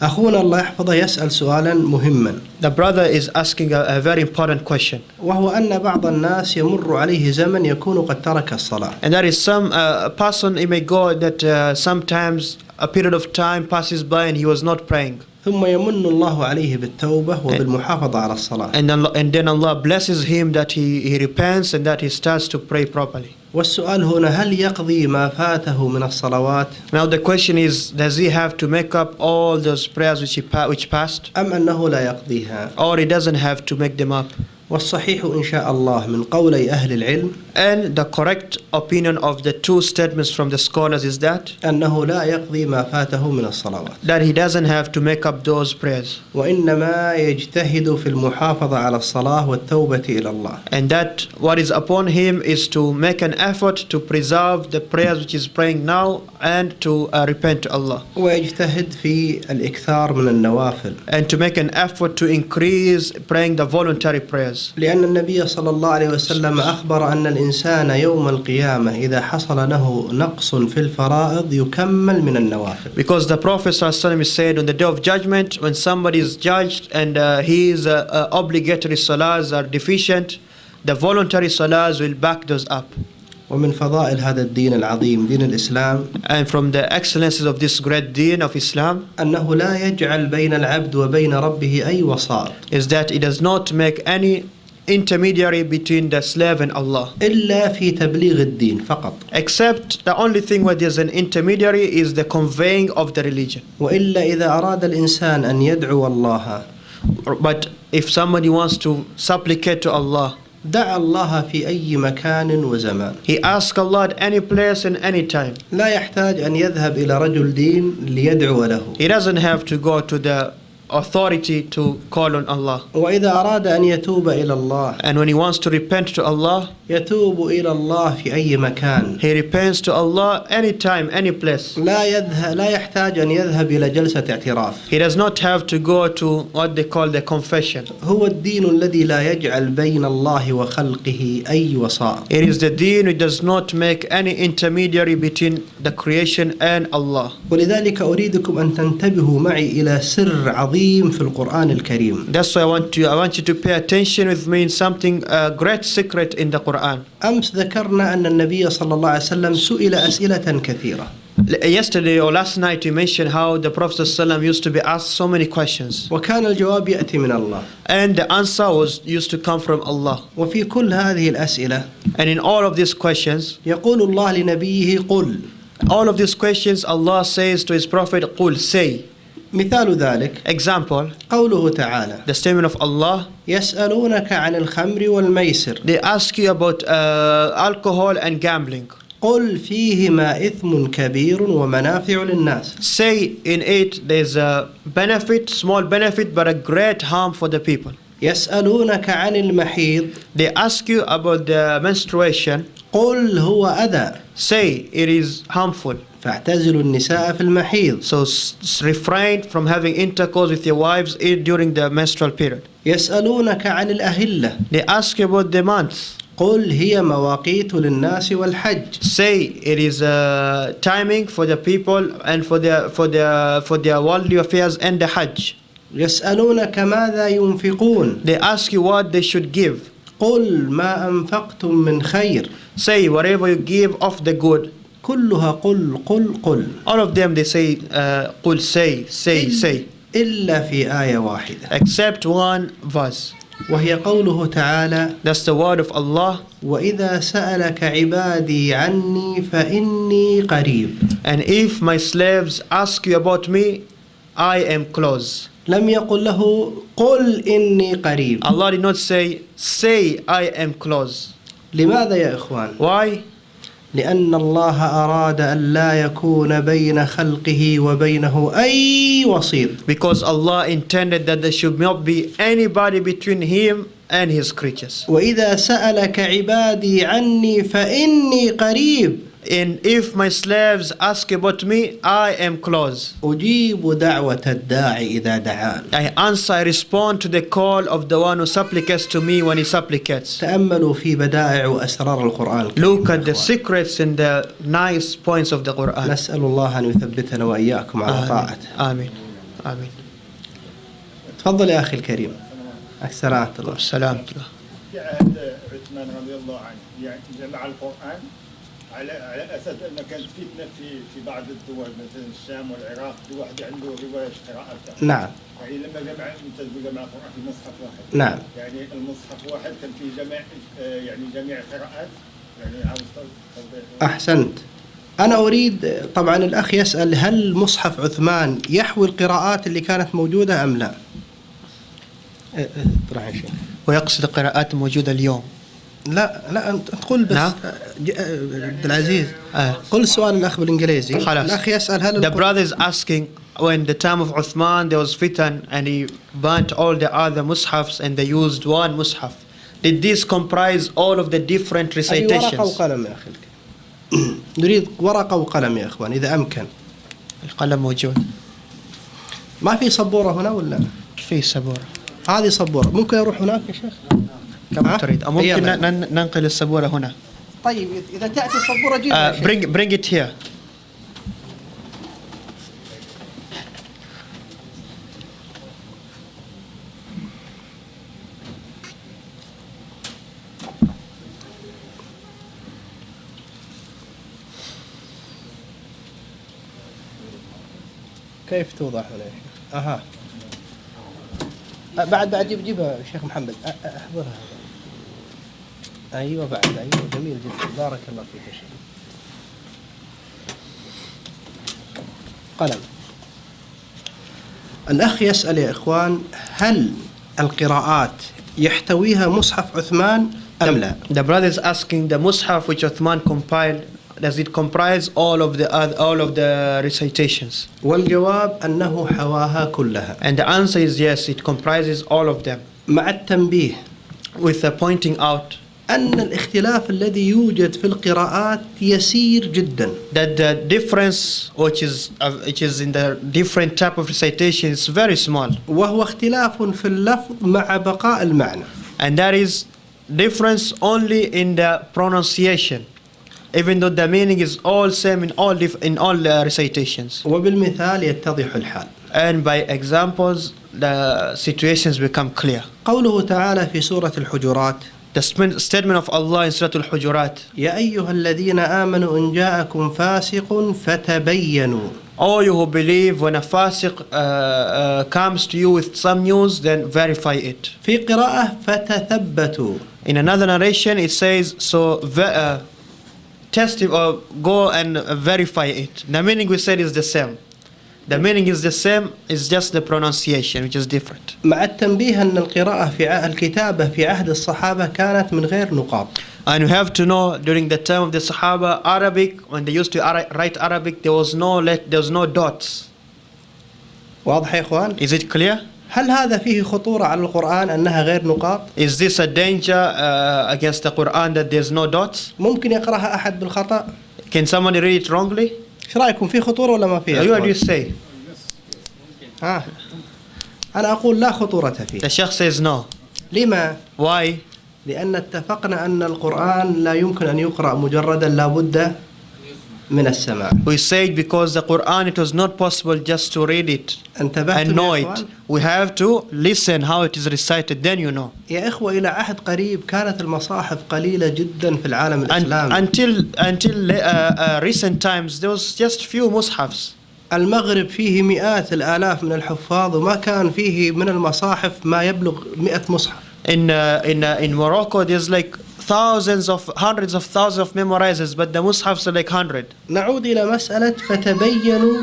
أخونا الله يحفظه يسأل سؤالا مهما. The brother is asking a very important question. وهو أن بعض الناس يمر عليه زمن يكون قد ترك الصلاة. And there is some person, it may go that sometimes a period of time passes by and he was not praying. ثم يمن الله عليه بالتوبة وبالمحافظة على الصلاة. And then Allah blesses him that he repents and that he starts to pray properly. والسؤال هنا هل يقضي ما فاته من الصلوات؟ Now the question is, does he have to make up all those prayers which passed? أم أنه لا يقضيها؟ Or he doesn't have to make them up? والصحيح إن شاء الله من قولي أهل العلم And the correct opinion of the two statements from the scholars is that أنه لا يقضي ما فاته من الصلوات. he doesn't have to make up those prayers. وإنما يجتهد في المحافظة على الصلاة والتوبة إلى الله. And that what is upon him is to make an effort to preserve the prayers which is praying now and to repent to Allah. ويجتهد في الإكثار من النوافل. And to make an effort to increase praying the voluntary prayers. لأن النبي صلى الله عليه وسلم أخبر أن الإنسان يوم القيامة إذا حصل له نقص في الفرائض يكمل من النوافل. Because the Prophet ﷺ said on the day of judgment, when somebody is judged and his obligatory salahs are deficient, the voluntary salahs will back those up. ومن فضائل هذا الدين العظيم دين الإسلام And from the excellences of this great deen of Islam أنه لا يجعل بين العبد وبين ربه أي وساط is that it does not make any intermediary between the slave and Allah. إلا في تبليغ الدين فقط. Except the only thing where there's an intermediary is the conveying of the religion. وإلا إذا أراد الإنسان أن يدعو الله But if somebody wants to supplicate to Allah, دعا الله في أي مكان وزمان. he asks Allah at any place and any time. لا يحتاج أن يذهب إلى رجل دين ليدعو له. He doesn't have to go to the authority to call on Allah. وإذا أراد أن يتوب إلى الله And when he wants to repent to Allah, يتوب إلى الله في أي مكان. he repents to Allah anytime, any place. لا يحتاج أن يذهب إلى جلسة اعتراف. He does not have to go to what they call the confession. هو الدين الذي لا يجعل بين الله وخلقه أي وساط. It is the deen which does not make any intermediary between the creation and Allah. ولذلك أريدكم أن تنتبهوا معي إلى سر عظيم في القرآن الكريم. That's why I want you to pay attention with me in something a great secret in the Quran. أمس ذكرنا أن النبي صلى الله عليه وسلم سئل أسئلة كثيرة. Yesterday or last night we mentioned how the Prophet ﷺ used to be asked so many questions. وكان الجواب يأتي من الله. And the answer used to come from Allah. وفي كل هذه الأسئلة And in all of these questions, يقول الله لنبيه قل. all of these questions Allah says to His Prophet, قل, say. مثال ذلك Example, قوله تعالى the statement of Allah, يسألونك عن الخمر والميسر they ask you about alcohol and gambling. قل فيهما إثم كبير ومنافع للناس. Say in it there's a benefit, small benefit, but a great harm for the people. يسألونك عن المحيض They ask you about the menstruation. قل هو أذى Say it is harmful. فاعتزلوا النساء في المحيض. So refrain from having intercourse with your wives during the menstrual period. يسألونك عن الأهلة They ask you about the months. قل هي مواقيت للناس والحج. Say it is a timing for the people and for their worldly affairs and the Hajj. يسألونك ماذا ينفقون. They ask you what they should give. قل ما أنفقتم من خير. Say whatever you give of the good. كلها قل قل قل. All of them they say قل, say. إلا في آية واحدة. Except one verse. وهي قوله تعالى That's the word of Allah. وإذا سألك عبادي عني فإني قريب. And if my slaves ask you about me, I am close. لم يقل له قل إني قريب. Allah did not say I am close. لماذا يا إخوان؟ Why? لأن الله أراد أن لا يكون بين خلقه وبينه أي وسيط. Because Allah intended that there should not be anybody between Him and His creatures. وإذا سألك عبادي عني فإني قريب. And if my slaves ask about me, I am close. أجيب دعوة الداعي إذا دعان. I answer, I respond to the call of the one who supplicates to me when he supplicates. تأملوا في بدائع وأسرار القرآن. Look at the secrets and the nice points of the Quran. نسأل الله أن يثبتنا وإياكم على طاعته. آمين. آمين. تفضل يا أخي الكريم. السلام عليكم. السلام. في عهد عثمان رضي الله عنه يعني جمع القرآن على اساس انه كانت فتنه في بعض الدول مثلا الشام والعراق، في واحد عنده روايه قراءته. نعم. يعني لما جمع القران في مصحف واحد. نعم. يعني المصحف واحد كان فيه جميع قراءات، يعني عاوز أحسنت. أنا أريد طبعا الأخ يسأل هل مصحف عثمان يحوي القراءات اللي كانت موجودة أم لا؟ ويقصد القراءات الموجودة اليوم. لا أنت تقول بس. نعم. عبد العزيز قل السؤال الأخ بالإنجليزي. الأخ يسأل هل The brother is asking, when the time of Uthman there was fitan and he burnt all the other mushafs and they used one mushaf. Did this comprise all of the different recitations? ورقة وقلم يا أخي. نريد ورقة وقلم يا إخوان إذا أمكن. القلم موجود. ما في سبورة هنا ولا؟ في سبورة. هذه سبورة. ممكن أروح هناك يا شيخ؟ كما تريد. أو ممكن ننقل السبورة هنا. طيب إذا تأتي السبورة جيبها. Bring it here. كيف توضح هنا يا شيخ؟ بعد جيبها شيخ محمد احضرها. ايوه بعد ايوه جميل جدا بارك الله فيك يا شيخ. قلم. الاخ يسأل يا اخوان هل القراءات يحتويها مصحف عثمان ام لا؟ The brother is asking, the mushaf which Uthman compiled, does it comprise all of the recitations? والجواب أنه حواها كلها. And the answer is yes, it comprises all of them. مع التنبيه With pointing out أن الاختلاف الذي يوجد في القراءات يسير جدا. that the difference which is in the different type of recitation is very small. وهو اختلاف في اللفظ مع بقاء المعنى. And that is difference only in the pronunciation, even though the meaning is all same in all recitations. وبالمثال يتضح الحال. And by examples the situations become clear. قوله تعالى في سورة الحجرات The statement of Allah in Surah Al-Hujurat, يا أيها الذين آمنوا إن جاءكم فاسق فتبينوا. all you who believe, when a fasiq comes to you with some news, then verify it. في قراءة فتثبتوا. In another narration it says, so test it or go and verify it. The meaning we said is the same. The meaning is the same, it's just the pronunciation which is different. مع التنبيه أن القراءة في الكتابة في عهد الصحابة كانت من غير نقاط. And you have to know, during the time of the Sahaba, Arabic, when they used to write Arabic, there was no dots. واضح يا إخوان؟ Is it clear? هل هذا فيه خطورة على القرآن أنها غير نقاط؟ Is this a danger against the Quran that there's no dots? ممكن يقرأها أحد بالخطأ؟ Can somebody read it wrongly? إيش رأيكم في خطورة ولا ما فيه؟ What do you say? أنا أقول لا خطورة فيه. The Sheikh says no. لما؟ Why? لأن اتفقنا أن القرآن لا يمكن أن يقرأ مجردا لا بد من السماع. We said because the Quran, it was not possible just to read it and know it. We have to listen how it is recited, then you know. يا إخوة إلى عهد قريب كانت المصاحف قليلة جدا في العالم الإسلامي. Until recent times there was just few mushafs. المغرب فيه مئات الآلاف من الحفاظ وما كان فيه من المصاحف ما يبلغ 100 مصحف. In Morocco there's like hundreds of thousands of memorizers, but the mushafs are like 100. نعود إلى مسألة فتبينوا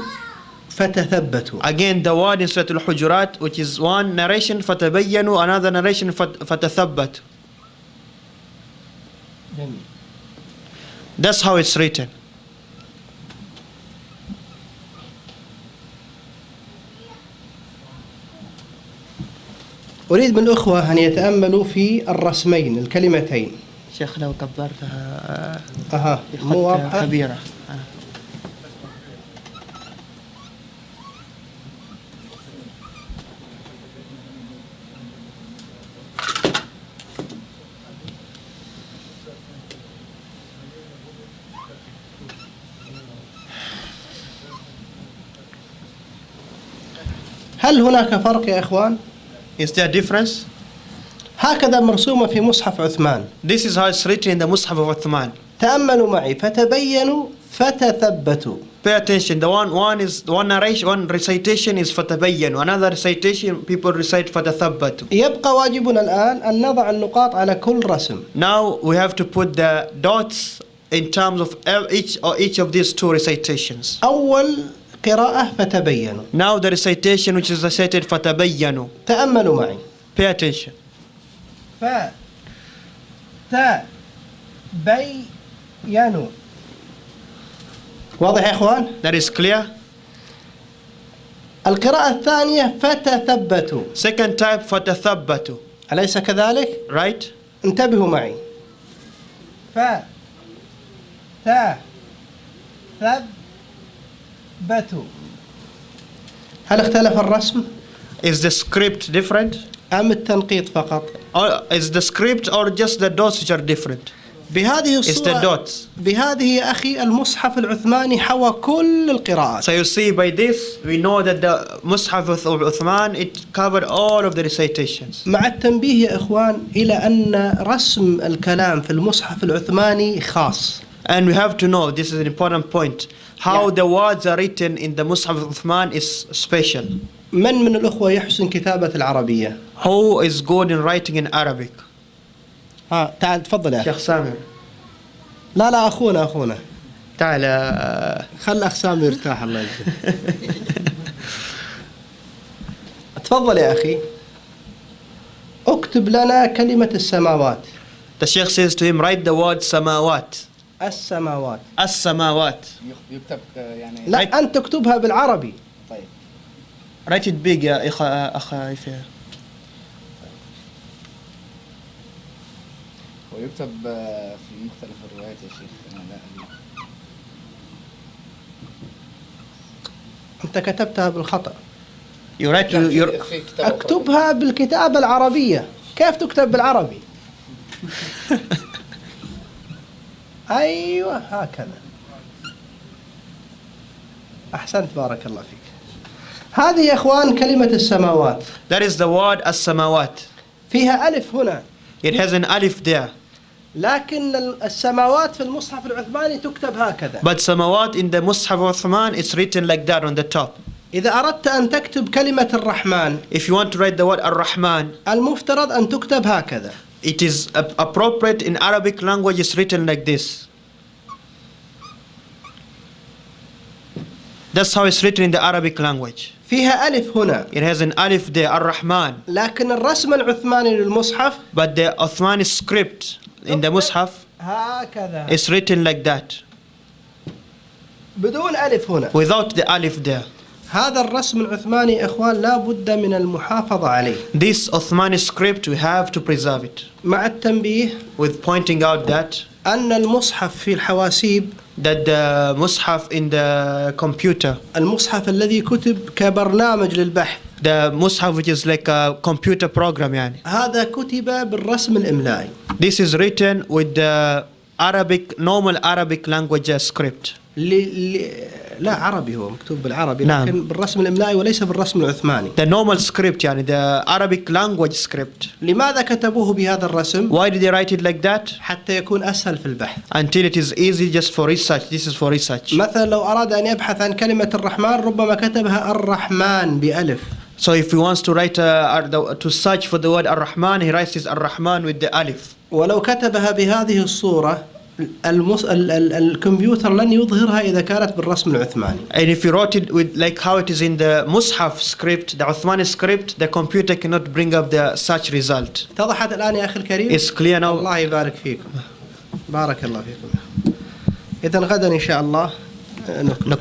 فتثبتوا. Again the word in Surah Al-Hujurat, which is one narration فتبينوا, another narration فتثبت. That's how it's written. أريد من الأخوة أن يتأملوا في الرسمين الكلمتين. شيخ لو كبرتها مو واضحة كبيرة. هل هناك فرق يا إخوان؟ Is there a difference? هكذا مرسومة في مصحف عثمان. This is how it's written in the Mus'haf of Uthman. تأملوا معي فتبينوا فتثبتوا. Pay attention. The one narration, one recitation is فتبينوا. Another recitation people recite فتثبتوا. يبقى واجبنا الآن أن نضع النقاط على كل رسم. Now we have to put the dots in terms of each of these two recitations. أول قراءة فتبينوا. Now the recitation which is recited فتبينوا. تأملوا معي. Pay attention. فتبينوا. واضح يا إخوان؟ That is clear. القراءة الثانية فتثبتوا. Second type, فَتَثَبَّتُوا. أليس كذلك؟ Right? انتبهوا معي. فتثبتوا. هل اختلف الرسم Is the script different? أم التنقيط فقط؟ Or is the script or just the dots which are different? بهذه It's the الصورة dots. بهذه يا أخي المصحف العثماني حوى كل القراءات. So you see by this, we know that the Mus'haf of Uthman, it covered all of the recitations. مع التنبيه يا إخوان إلى أن رسم الكلام في المصحف العثماني خاص. And we have to know, this is an important point, how Yeah. the words are written in the Mus'haf of Uthman is special. من الأخوة يحسن كتابة العربية؟ Who is good in writing in Arabic? تعال تفضل يا أخي. Sheikh Samir. لا أخونا تعال. خل أخ سامي يرتاح الله يجزيه. تفضل يا أخي. اكتب لنا كلمة السماوات. The Sheikh says to him, write the word samawat. السماوات. As-samawat. يكتب يعني لا أنت تكتبها بالعربي. طيب Write it big يا أخا إفيا. ويكتب في مختلف الروايات يا شيخ. أنا لا أدري. أنت كتبتها بالخطأ. You write your في كتاب اكتبها بالكتابة العربية. كيف تكتب بالعربي؟ أيوة هكذا. أحسنت بارك الله فيك. هذه يا إخوان كلمة السماوات. That is the word as-samawat. فيها ألف هنا. It has an alif there. لكن السماوات في المصحف العثماني تكتب هكذا. But samawat in the Mus'haf of Uthman, it's written like that on the top. إذا أردت أن تكتب كلمة الرحمن If you want to write the word ar-Rahman, المفترض أن تكتب هكذا. it is appropriate in Arabic language, it's written like this. That's how it's written in the Arabic language. فيها ألف هنا. It has an alif there, ar-Rahman. لكن الرسم العثماني للمصحف But the Uthmani script in the Mus'haf هكذا is written like that, بدون ألف هنا. without the alif there. هذا الرسم العثماني إخوان لا بد من المحافظة عليه. This Uthmani script, we have to preserve it. مع التنبيه With pointing out that أن المصحف في الحواسيب that the Mus'haf in the computer, المصحف الذي كتب كبرنامج للبحث the Mus'haf which is like a computer program يعني. هذا كتب بالرسم الإملائي. This is written with the Arabic, normal Arabic language script. لا عربي هو مكتوب بالعربي نعم. لكن بالرسم الإملائي وليس بالرسم العثماني. The normal script يعني the Arabic language script. لماذا كتبوه بهذا الرسم؟ Why did they write it like that? حتى يكون أسهل في البحث. Until it is easy just for research. This is for research. مثلا لو أراد أن يبحث عن كلمة الرحمن ربما كتبها الرحمن بألف. So if he wants to write to search for the word ar-Rahman, he writes his ar-Rahman with the alif. ولو كتبها بهذه الصورة الكمبيوتر لن يظهرها إذا كانت بالرسم العثماني. And if you wrote it with like how it is in the Mus'haf script, the Uthmani script, the computer cannot bring up the search result. اتضحت الآن يا أخي الكريم؟ It's clear now. الله يبارك فيكم. بارك الله فيكم. إذن غدا إن شاء الله نكمل.